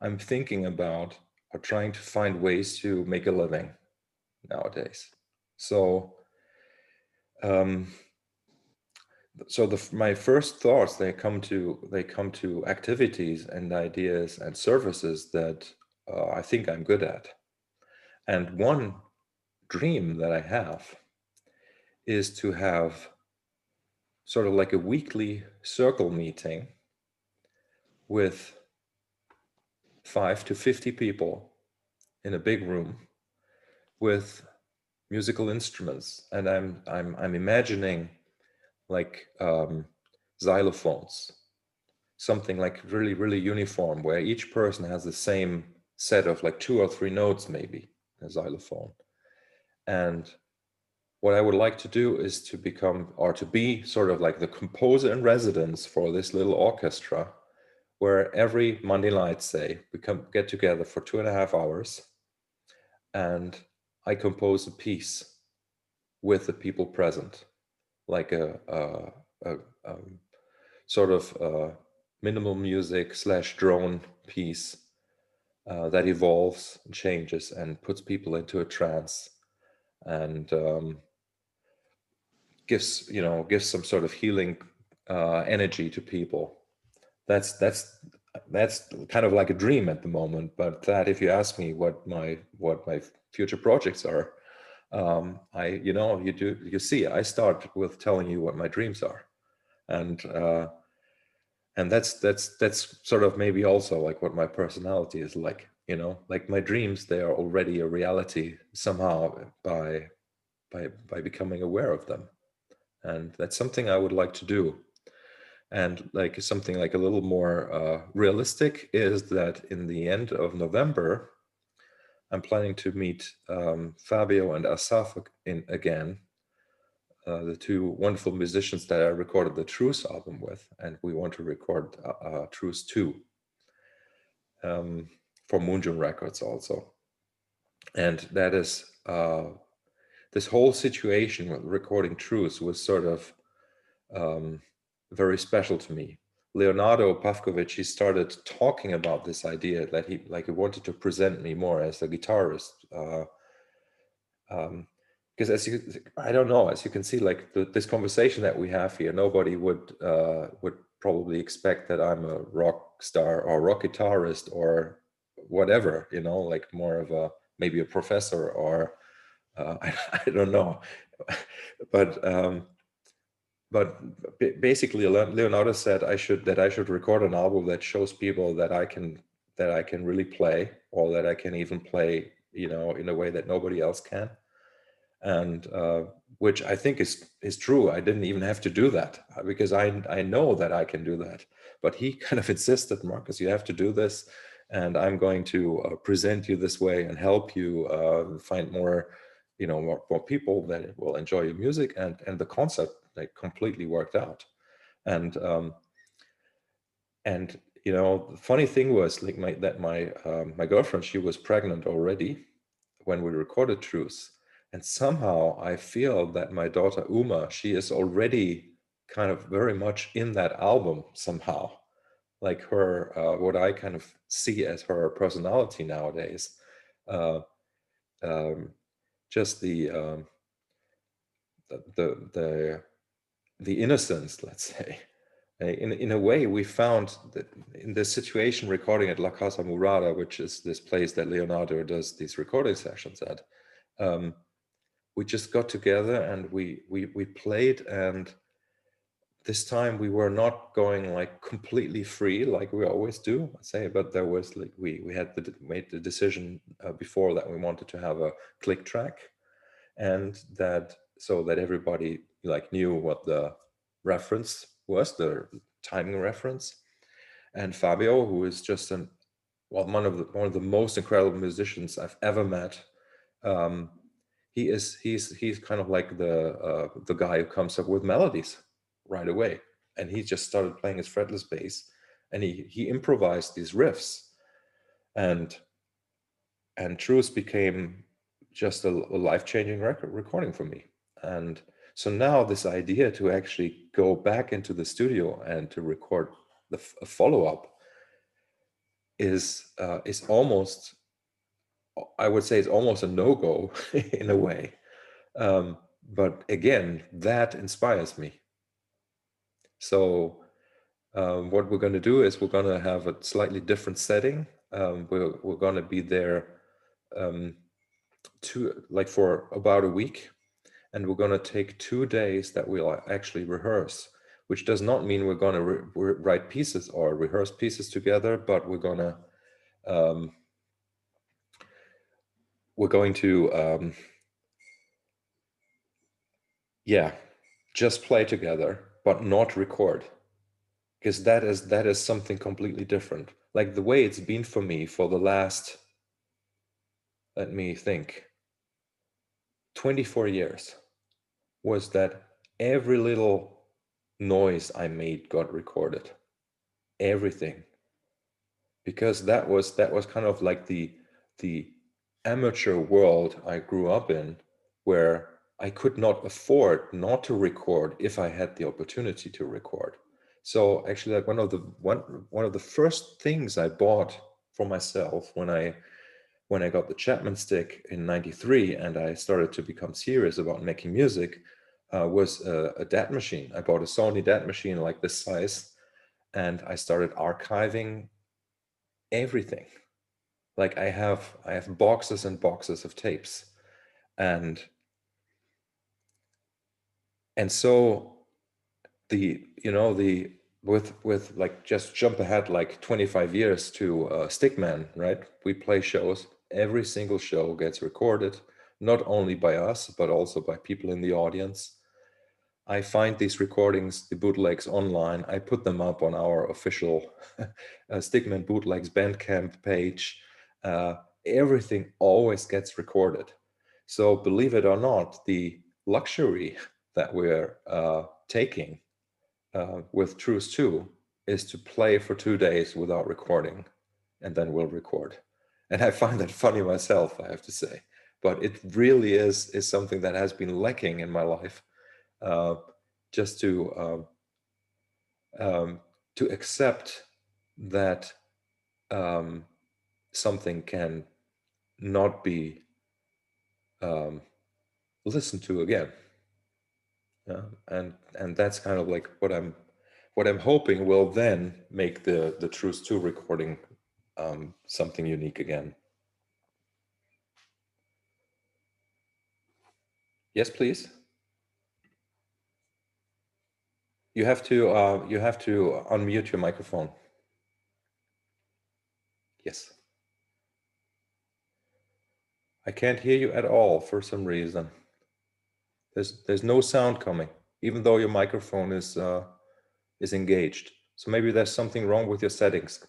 Speaker 1: I'm thinking about or trying to find ways to make a living nowadays. So, my first thoughts, they come to activities and ideas and services that I think I'm good at. And one dream that I have is to have sort of like a weekly circle meeting with 5 to 50 people in a big room with musical instruments, and I'm imagining like xylophones, something like really, really uniform, where each person has the same set of like 2 or 3 notes, maybe a xylophone. And what I would like to do is to be sort of like the composer in residence for this little orchestra, where every Monday night, say, we get together for 2.5 hours, and I compose a piece with the people present, like a sort of minimal music / drone piece that evolves and changes and puts people into a trance, and gives some sort of healing energy to people. That's kind of like a dream at the moment. But that, if you ask me what my future projects are, you see, I start with telling you what my dreams are, and that's sort of maybe also like what my personality is like. Like my dreams, they are already a reality somehow by becoming aware of them. And that's something I would like to do. And like something like a little more realistic is that in the end of November, I'm planning to meet Fabio and Asaf again, the 2 wonderful musicians that I recorded the Truce album with, and we want to record Truce 2 for Moonjun Records also. And that is this whole situation with recording Truce was sort of very special to me. Leonardo Pavkovic, he started talking about this idea that he wanted to present me more as a guitarist, because I don't know, as you can see, like this conversation that we have here, nobody would probably expect that I'm a rock star or rock guitarist or whatever, like more of maybe a professor or I don't know, but basically Leonardo said I should record an album that shows people that I can really play, or that I can even play in a way that nobody else can, and which I think is true. I didn't even have to do that, because I know that I can do that, but he kind of insisted, Marcus, you have to do this, and I'm going to present you this way and help you find more, more people that will enjoy your music. And the concept like completely worked out. And the funny thing was like my girlfriend, she was pregnant already when we recorded Truth. And somehow I feel that my daughter Uma, she is already kind of very much in that album somehow. Like her, what I kind of see as her personality nowadays. Uh, just the innocence, let's say. In a way, we found that in this situation recording at La Casa Murada, which is this place that Leonardo does these recording sessions at, we just got together and we played, and this time we were not going like completely free like we always do, I say, but there was like we had made the decision before that we wanted to have a click track, and that so that everybody like knew what the reference was, the timing reference. And Fabio, who is just one of the most incredible musicians I've ever met, he's kind of like the guy who comes up with melodies right away, and he just started playing his fretless bass, and he improvised these riffs, and Truth became just a life-changing recording for me. And so now this idea to actually go back into the studio and to record a follow-up is almost, I would say, it's almost a no-go in a way. But again, that inspires me. So what we're going to do is we're going to have a slightly different setting. We're going to be there for about a week, and we're going to take 2 days that we'll actually rehearse, which does not mean we're going to write pieces or rehearse pieces together, but we're going to just play together but not record, because that is something completely different. Like the way it's been for me for the last, let me think, 24 years, was that every little noise I made got recorded, everything, because that was kind of like the amateur world I grew up in, where I could not afford not to record if I had the opportunity to record. So actually, like one of the first things I bought for myself when I got the Chapman stick in '93 and I started to become serious about making music was a DAT machine. I bought a Sony DAT machine like this size, and I started archiving everything. Like I have boxes and boxes of tapes, and so with like, just jump ahead like 25 years to Stickman, right? We play shows. Every single show gets recorded, not only by us, but also by people in the audience. I find these recordings, the bootlegs, online. I put them up on our official Stickman Bootlegs Bandcamp page. Everything always gets recorded. So believe it or not, the luxury that we're taking with Truth 2 is to play for 2 days without recording, and then we'll record. And I find that funny myself, I have to say, but it really is something that has been lacking in my life, just to accept that something can not be listened to again. And that's kind of like what I'm hoping will then make the Truth 2 recording something unique again. Yes, please. You have to unmute your microphone. Yes. I can't hear you at all for some reason. There's no sound coming, even though your microphone is engaged. So maybe there's something wrong with your settings.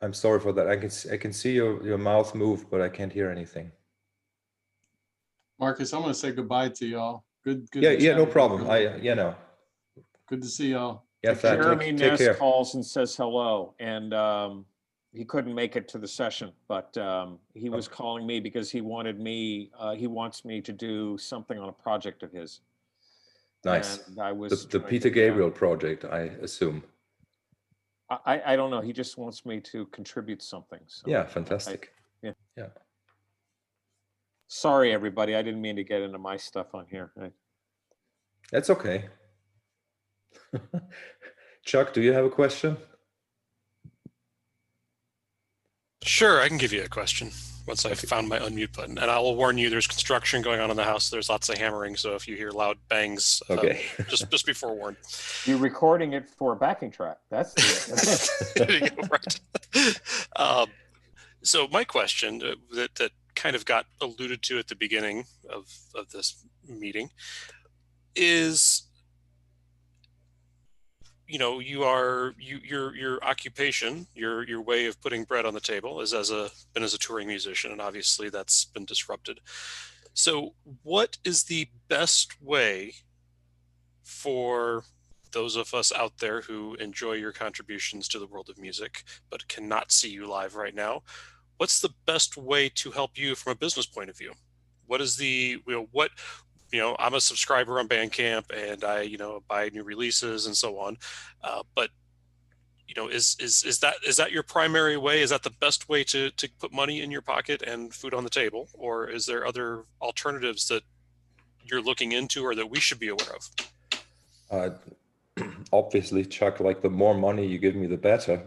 Speaker 1: I'm sorry for that. I can see your mouth move, but I can't hear anything.
Speaker 5: Marcus, I'm gonna say goodbye to y'all. Good.
Speaker 1: Yeah,
Speaker 5: to
Speaker 1: yeah,
Speaker 5: chat
Speaker 1: no
Speaker 5: with you,
Speaker 1: problem.
Speaker 5: Phil. Good to see y'all.
Speaker 1: Yeah,
Speaker 5: Take care.
Speaker 4: Jeremy
Speaker 1: take
Speaker 4: Ness
Speaker 1: care.
Speaker 4: calls and says hello, and he couldn't make it to the session, but he was calling me because he wanted me, he wants me to do something on a project of his.
Speaker 1: Nice.
Speaker 4: And I was
Speaker 1: The
Speaker 4: trying
Speaker 1: Peter
Speaker 4: to,
Speaker 1: Gabriel project, I assume.
Speaker 4: I don't know, he just wants me to contribute something. So
Speaker 1: Yeah, fantastic.
Speaker 4: yeah.
Speaker 1: Yeah.
Speaker 4: Sorry, everybody, I didn't mean to get into my stuff on here.
Speaker 1: That's okay. Chuck, do you have a question?
Speaker 8: Sure, I can give you a question once I've found my unmute button. And I will warn you, there's construction going on in the house. There's lots of hammering. So if you hear loud bangs,
Speaker 1: okay.
Speaker 8: just be forewarned.
Speaker 4: You're recording it for a backing track. That's
Speaker 8: right. So my question that kind of got alluded to at the beginning of this meeting is, you know, your occupation, your way of putting bread on the table is as a touring musician, and obviously that's been disrupted. So what is the best way for those of us out there who enjoy your contributions to the world of music but cannot see you live right now? What's the best way to help you from a business point of view? What is the, I'm a subscriber on Bandcamp, and I, buy new releases and so on. But is that your primary way? Is that the best way to put money in your pocket and food on the table? Or is there other alternatives that you're looking into or that we should be aware of?
Speaker 1: Obviously, Chuck, like the more money you give me, the better.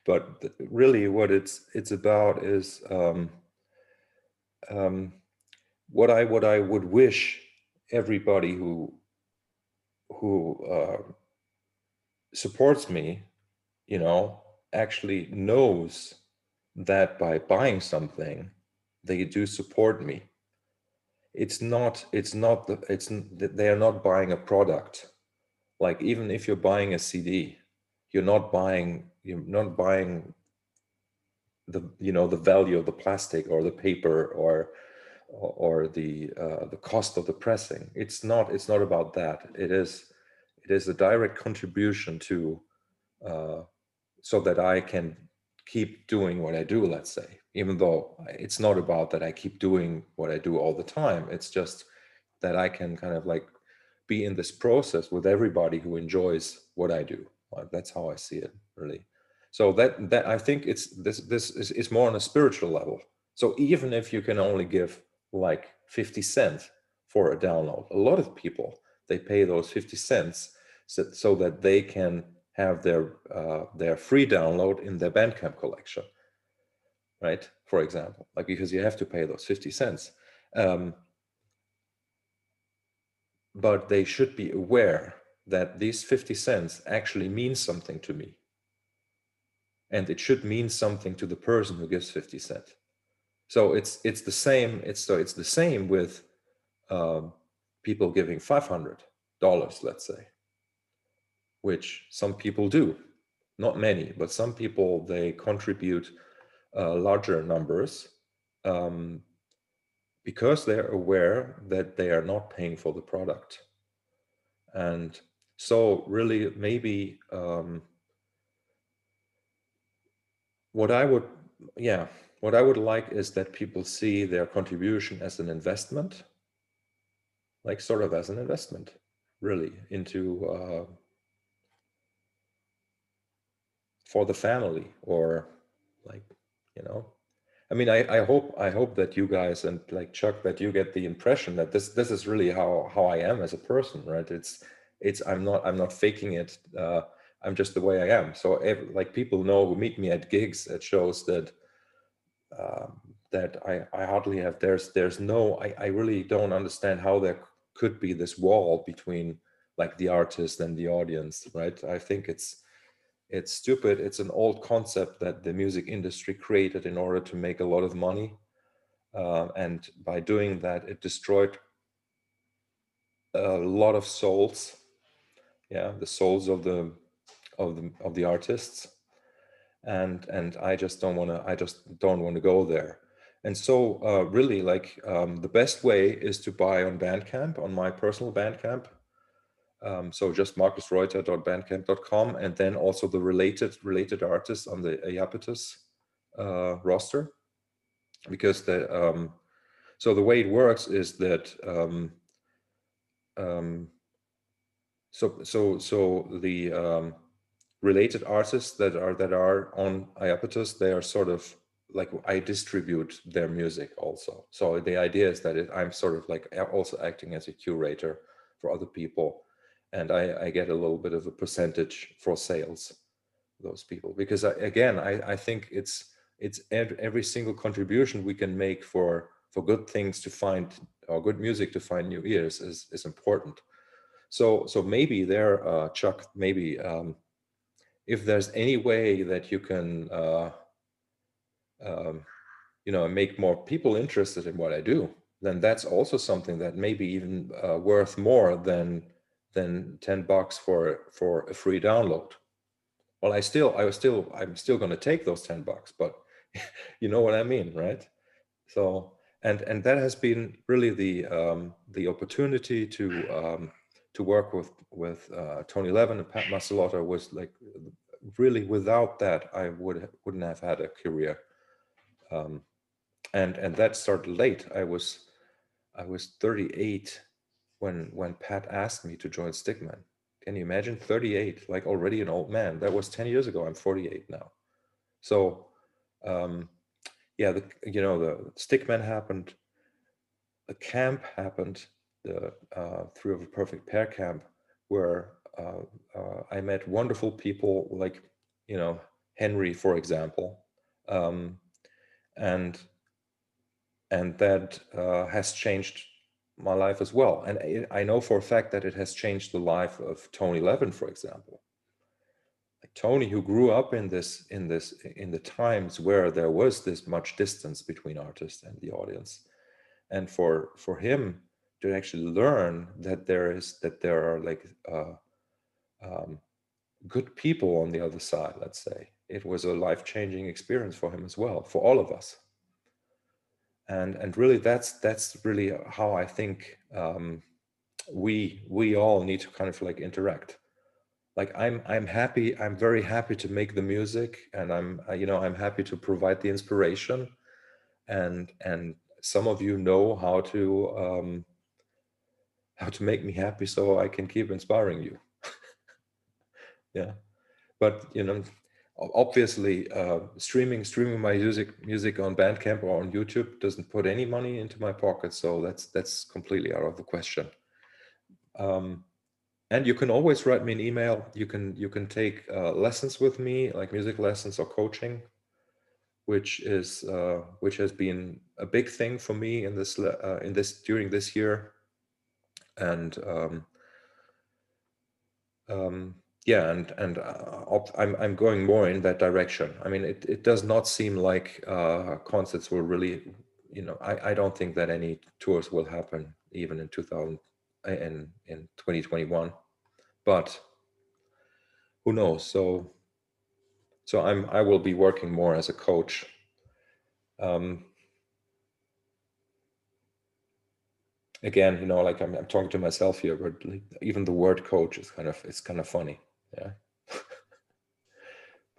Speaker 1: But really what it's about is what I would wish everybody who supports me, actually knows that by buying something, they do support me. They are not buying a product. Like, even if you're buying a CD, you're not buying the value of the plastic or the paper or the cost of the pressing. It's not about that. It is a direct contribution to so that I can keep doing what I do, let's say, even though it's not about that I keep doing what I do all the time. It's just that I can kind of like be in this process with everybody who enjoys what I do. That's how I see it, really. So that I think this is more on a spiritual level. So even if you can only give like 50 cents for a download, a lot of people, they pay those 50 cents so that they can have their free download in their Bandcamp collection, right? For example, like, because you have to pay those 50 cents. But they should be aware that these 50 cents actually means something to me. And it should mean something to the person who gives 50 cents. So it's the same. It's the same with people giving $500, let's say, which some people do. Not many, but some people, they contribute larger numbers because they're aware that they are not paying for the product. And so really maybe what I would like is that people see their contribution as an investment, like sort of as an investment, really, into for the family, or like, I mean, I hope that you guys, and like Chuck, that you get the impression that this is really how I am as a person, right? I'm not faking it. I'm just the way I am. So like, people know who meet me at gigs, at shows, that I hardly have. I really don't understand how there could be this wall between like the artist and the audience, right? I think it's stupid. It's an old concept that the music industry created in order to make a lot of money, and by doing that, it destroyed a lot of souls. Yeah, the souls of the artists. and I just don't want to go there. And so really, like, the best way is to buy on Bandcamp, on my personal Bandcamp. So just markusreuter.bandcamp.com, and then also the related artists on the Iapetus roster, because so the way it works is that so the related artists that are on Iapetus, they are sort of like, I distribute their music also. So the idea is that I'm sort of like also acting as a curator for other people, and I get a little bit of a percentage for sales, those people, because I think it's every single contribution we can make for good things to find, or good music to find new ears is important. So maybe there, Chuck, maybe if there's any way that you can make more people interested in what I do, then that's also something that may be even worth more than $10 for a free download. Well, I'm still going to take those $10, but you know what I mean, right? So and that has been really the opportunity to work with Tony Levin and Pat Masalotta was like, really, without that I wouldn't have had a career. And that started late. I was 38 when Pat asked me to join Stickman. Can you imagine? 38, like already an old man. That was 10 years ago. I'm 48 now. So yeah, the Stickman happened, the camp happened, the Three of a Perfect Pair camp, where I met wonderful people like, Henry, for example, and that has changed my life as well. And I know for a fact that it has changed the life of Tony Levin, for example. Like Tony, who grew up in the times where there was this much distance between artists and the audience, and for him to actually learn that there are like good people on the other side, let's say, it was a life-changing experience for him as well, for all of us. And really, that's really how I think we all need to kind of like interact. Like I'm happy, I'm very happy to make the music, and I'm happy to provide the inspiration, and some of you know how to make me happy so I can keep inspiring you. Yeah, but obviously streaming my music on Bandcamp or on YouTube doesn't put any money into my pocket, so that's completely out of the question. And you can always write me an email. You can take lessons with me, like music lessons or coaching, which has been a big thing for me during this year. And yeah, and I'm going more in that direction. I mean, it does not seem like concerts will really, I don't think that any tours will happen even in 2021, but who knows? So I will be working more as a coach. Again, like I'm talking to myself here, but like, even the word coach is kind of funny. Yeah.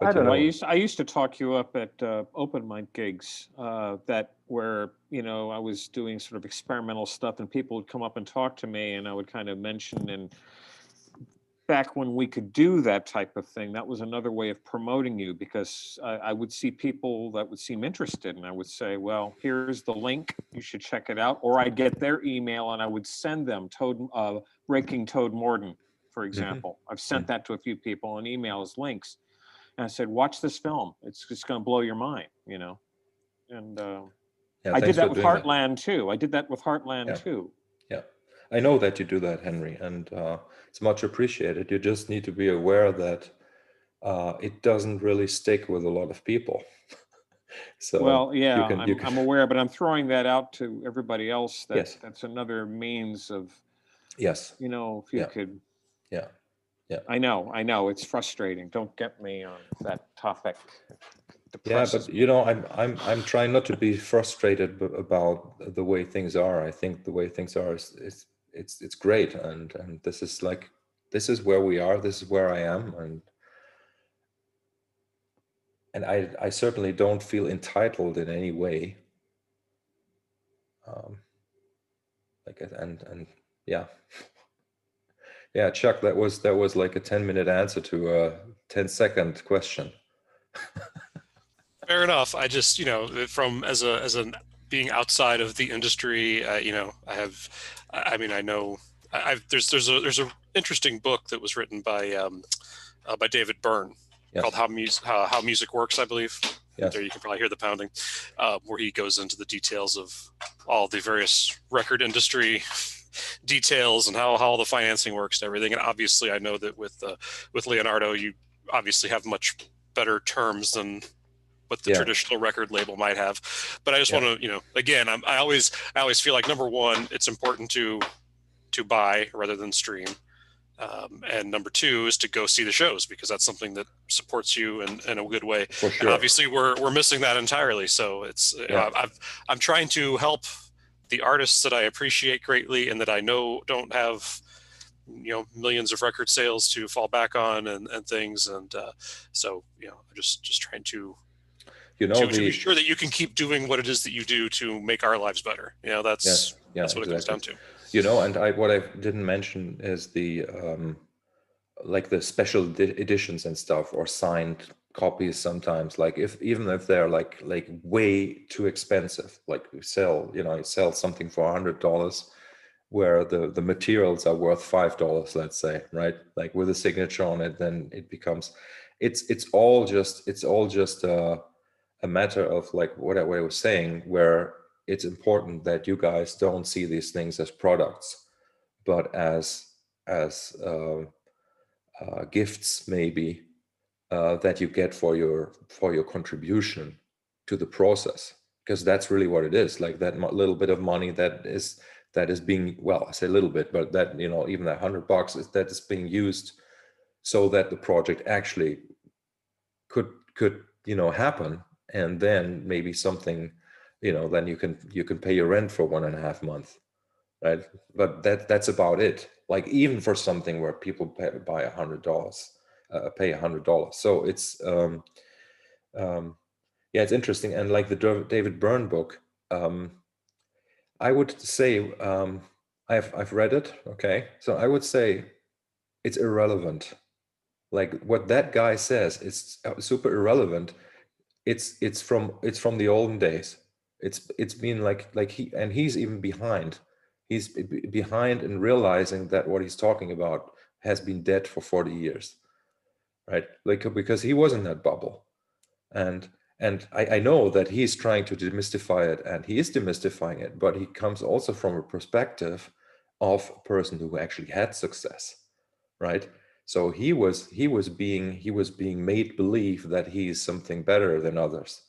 Speaker 4: I don't know. I used to talk you up at open mic gigs that where I was doing sort of experimental stuff, and people would come up and talk to me, and I would kind of mention, and back when we could do that type of thing, that was another way of promoting you, because I would see people that would seem interested, and I would say, well, here's the link, you should check it out. Or I'd get their email and I would send them Breaking Toad Morden, for example. Mm-hmm. I've sent that to a few people on emails, links. And I said, watch this film. It's just going to blow your mind, And yeah, I did that with Heartland too. I did that with Heartland too.
Speaker 1: Yeah. I know that you do that, Henry, and it's much appreciated. You just need to be aware that it doesn't really stick with a lot of people. So
Speaker 4: well, yeah, I'm aware, but I'm throwing that out to everybody else. That's another means of,
Speaker 1: yes,
Speaker 4: if you could.
Speaker 1: Yeah.
Speaker 4: I know, it's frustrating. Don't get me on that topic.
Speaker 1: Yeah,
Speaker 4: Depresses
Speaker 1: but you know, I'm trying not to be frustrated about the way things are. I think the way things are is it's great, and this is like, this is where we are. This is where I am, and I certainly don't feel entitled in any way. Like, and yeah. Yeah, Chuck, that was like a 10-minute answer to a 10-second question.
Speaker 8: Fair enough. I just, from as an being outside of the industry, I mean, I know, there's a interesting book that was written by David Byrne
Speaker 1: Yes.
Speaker 8: called How Music Works, I believe.
Speaker 1: Yes.
Speaker 8: There you can probably hear the pounding, where he goes into the details of all the various record industry details and how all the financing works and everything. And obviously, I know that with Leonardo, you obviously have much better terms than what the traditional record label might have. But I just want to, again, I always feel like, number one, it's important to buy rather than stream. And number two is to go see the shows, because that's something that supports you in a good way.
Speaker 1: For sure.
Speaker 8: And obviously we're missing that entirely. So it's, I'm trying to help the artists that I appreciate greatly and that I know don't have, millions of record sales to fall back on and things. And so, I'm just trying to be sure that you can keep doing what it is that you do to make our lives better. That's what it comes down to.
Speaker 1: And what I didn't mention is the like the special editions and stuff, or signed copies sometimes. Like even if they're like way too expensive, like you sell something for $100, where the materials are worth $5, let's say, right? Like with a signature on it, then it becomes, it's all just a matter of like what I was saying, where it's important that you guys don't see these things as products, but as gifts, maybe, that you get for your contribution to the process, because that's really what it is. Like that little bit of money that is being, well, I say a little bit, but that, even that $100 that is being used so that the project actually could happen. And then maybe something, then you can pay your rent for 1.5 months, right? But that's about it. Like even for something where people pay $100. So it's it's interesting. And like the David Byrne book, I would say, I've read it. Okay, so I would say it's irrelevant. Like what that guy says is super irrelevant. It's from the olden days. It's been like he's even behind. He's behind in realizing that what he's talking about has been dead for 40 years, right? Like, because he was in that bubble, and I know that he's trying to demystify it, and he is demystifying it, but he comes also from a perspective of a person who actually had success, right? So he was being made believe that he is something better than others,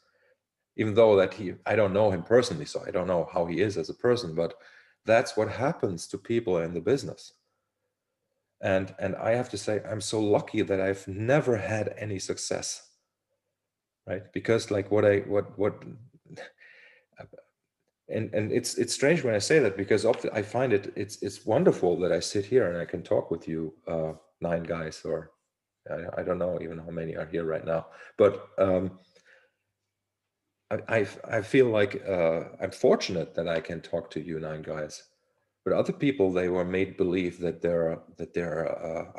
Speaker 1: even though that I don't know him personally, so I don't know how he is as a person, but that's what happens to people in the business. And I have to say, I'm so lucky that I've never had any success, right? Because like and it's strange when I say that, because often I find it's wonderful that I sit here and I can talk with you 9 guys, or I don't know even how many are here right now, but I feel like I'm fortunate that I can talk to you 9 guys. But other people, they were made believe that there are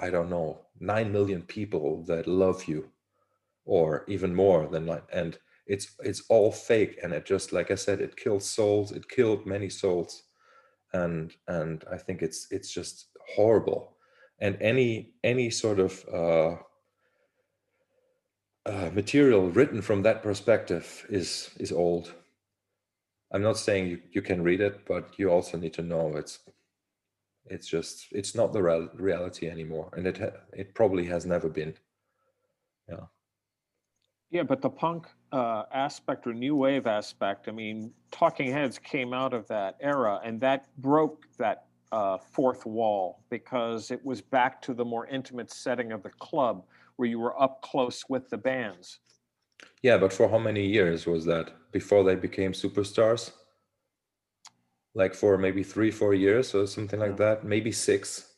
Speaker 1: I don't know, 9 million people that love you, or even more than that. And it's all fake, and it just, like I said, it kills souls. It killed many souls, and I think it's just horrible. And any sort of material written from that perspective is old. I'm not saying you can read it, but you also need to know it's not the reality anymore, and it probably has never been.
Speaker 4: Yeah, but the punk aspect, or new wave aspect, I mean, Talking Heads came out of that era, and that broke that fourth wall, because it was back to the more intimate setting of the club where you were up close with the bands.
Speaker 1: Yeah, but for how many years was that before they became superstars? Like for maybe 3-4 years or something like that, maybe 6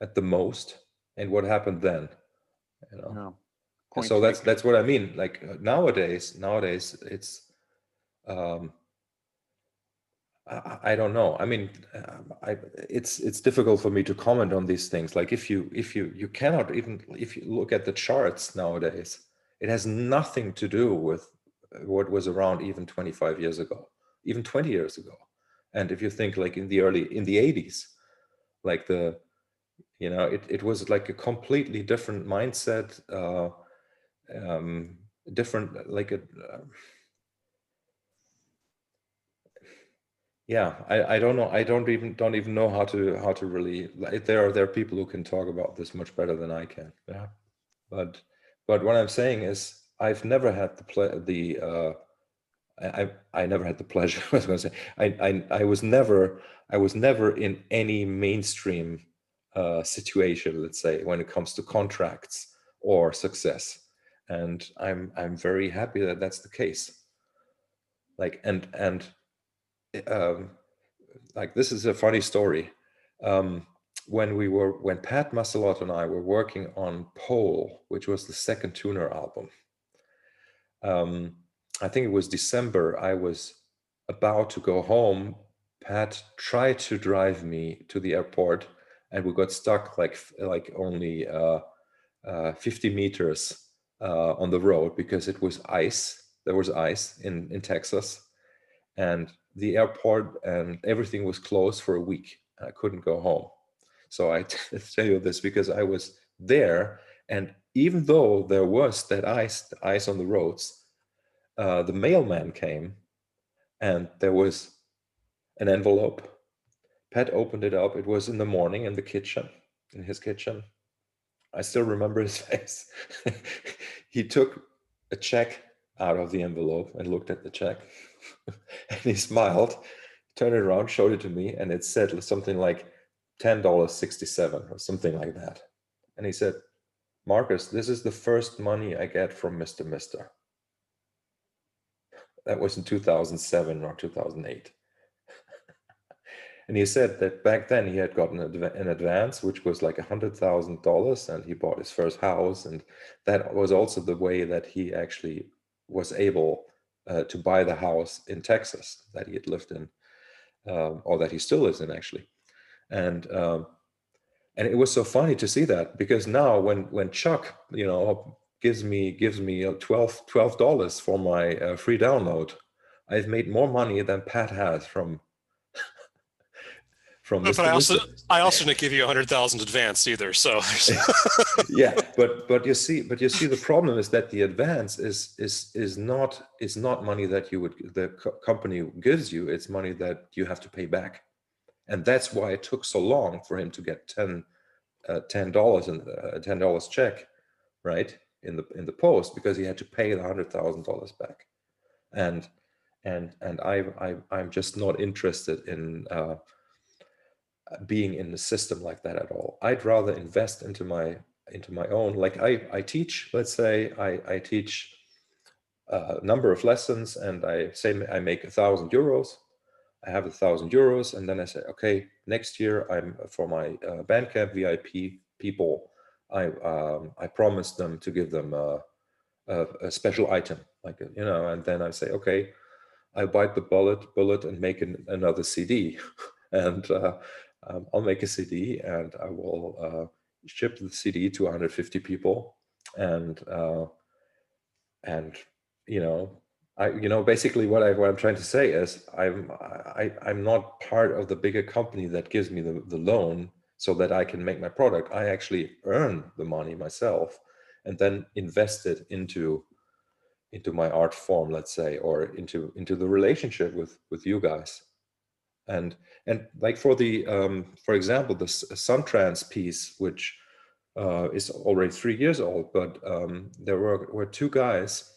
Speaker 1: at the most. And what happened then? You know.
Speaker 4: No.
Speaker 1: And so that's what I mean. Like nowadays it's I don't know. I mean, it's difficult for me to comment on these things. Like if you cannot even, if you look at the charts nowadays, it has nothing to do with what was around even 25 years ago, even 20 years ago. And if you think like in the 80s, like it was like a completely different mindset, different, like a, yeah, I don't know. I don't even know how to really, like, there are people who can talk about this much better than I can. Yeah. But what I'm saying is I've never had I never had the pleasure. I was going to say I was never in any mainstream situation, let's say, when it comes to contracts or success, and I'm very happy that that's the case. Like and like this is a funny story. When Pat Masselot and I were working on Pole, which was the second Tuner album, I think it was December. I was about to go home. Pat tried to drive me to the airport, and we got stuck like only 50 meters on the road because it was ice. There was ice in Texas, and the airport and everything was closed for a week. I couldn't go home. So I tell you this because I was there, and even though there was that ice on the roads, the mailman came, and there was an envelope. Pat opened it up. It was in the morning in the kitchen, in his kitchen. I still remember his face. He took a check out of the envelope and looked at the check. And he smiled, turned it around, showed it to me, and it said something like $10.67 or something like that. And he said, "Markus, this is the first money I get from Mr. Mister." That was in 2007 or 2008. And he said that back then he had gotten an advance, which was like $100,000, and he bought his first house. And that was also the way that he actually was able to buy the house in Texas that he had lived in, or that he still lives in, actually. And it was so funny to see that, because now when Chuck, gives me $12 for my free download, I've made more money than Pat has from
Speaker 8: But I also didn't give you 100,000 advance either. So
Speaker 1: yeah, but you see the problem is that the advance is not money that the company gives you. It's money that you have to pay back, and that's why it took so long for him to get $10 and $10 check, right, in the post, because he had to pay the $100,000 back, and I'm just not interested in being in a system like that at all. I'd rather invest into my own. Like I teach, let's say I teach a number of lessons, and I say I make €1,000. I have €1,000, and then I say, okay, next year I'm for my Bandcamp VIP people, I promise them to give them a special item, like and then I say, okay, I bite the bullet and make another CD. And I'll make a CD, and I will ship the CD to 150 people, and basically what I'm trying to say is I'm not part of the bigger company that gives me the loan so that I can make my product. I actually earn the money myself, and then invest it into my art form, let's say, or into the relationship with you guys. And like for the for example, the Suntrance piece, which is already 3 years old, but there were two guys,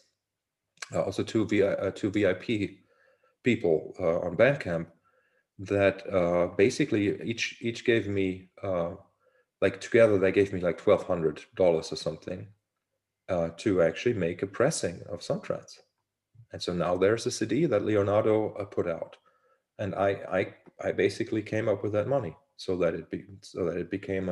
Speaker 1: also two VIP people on Bandcamp, that basically each gave me like together they gave me like $1,200 or something to actually make a pressing of Soundtrance. And so now there's a CD that Leonardo put out, and I basically came up with that money so that it became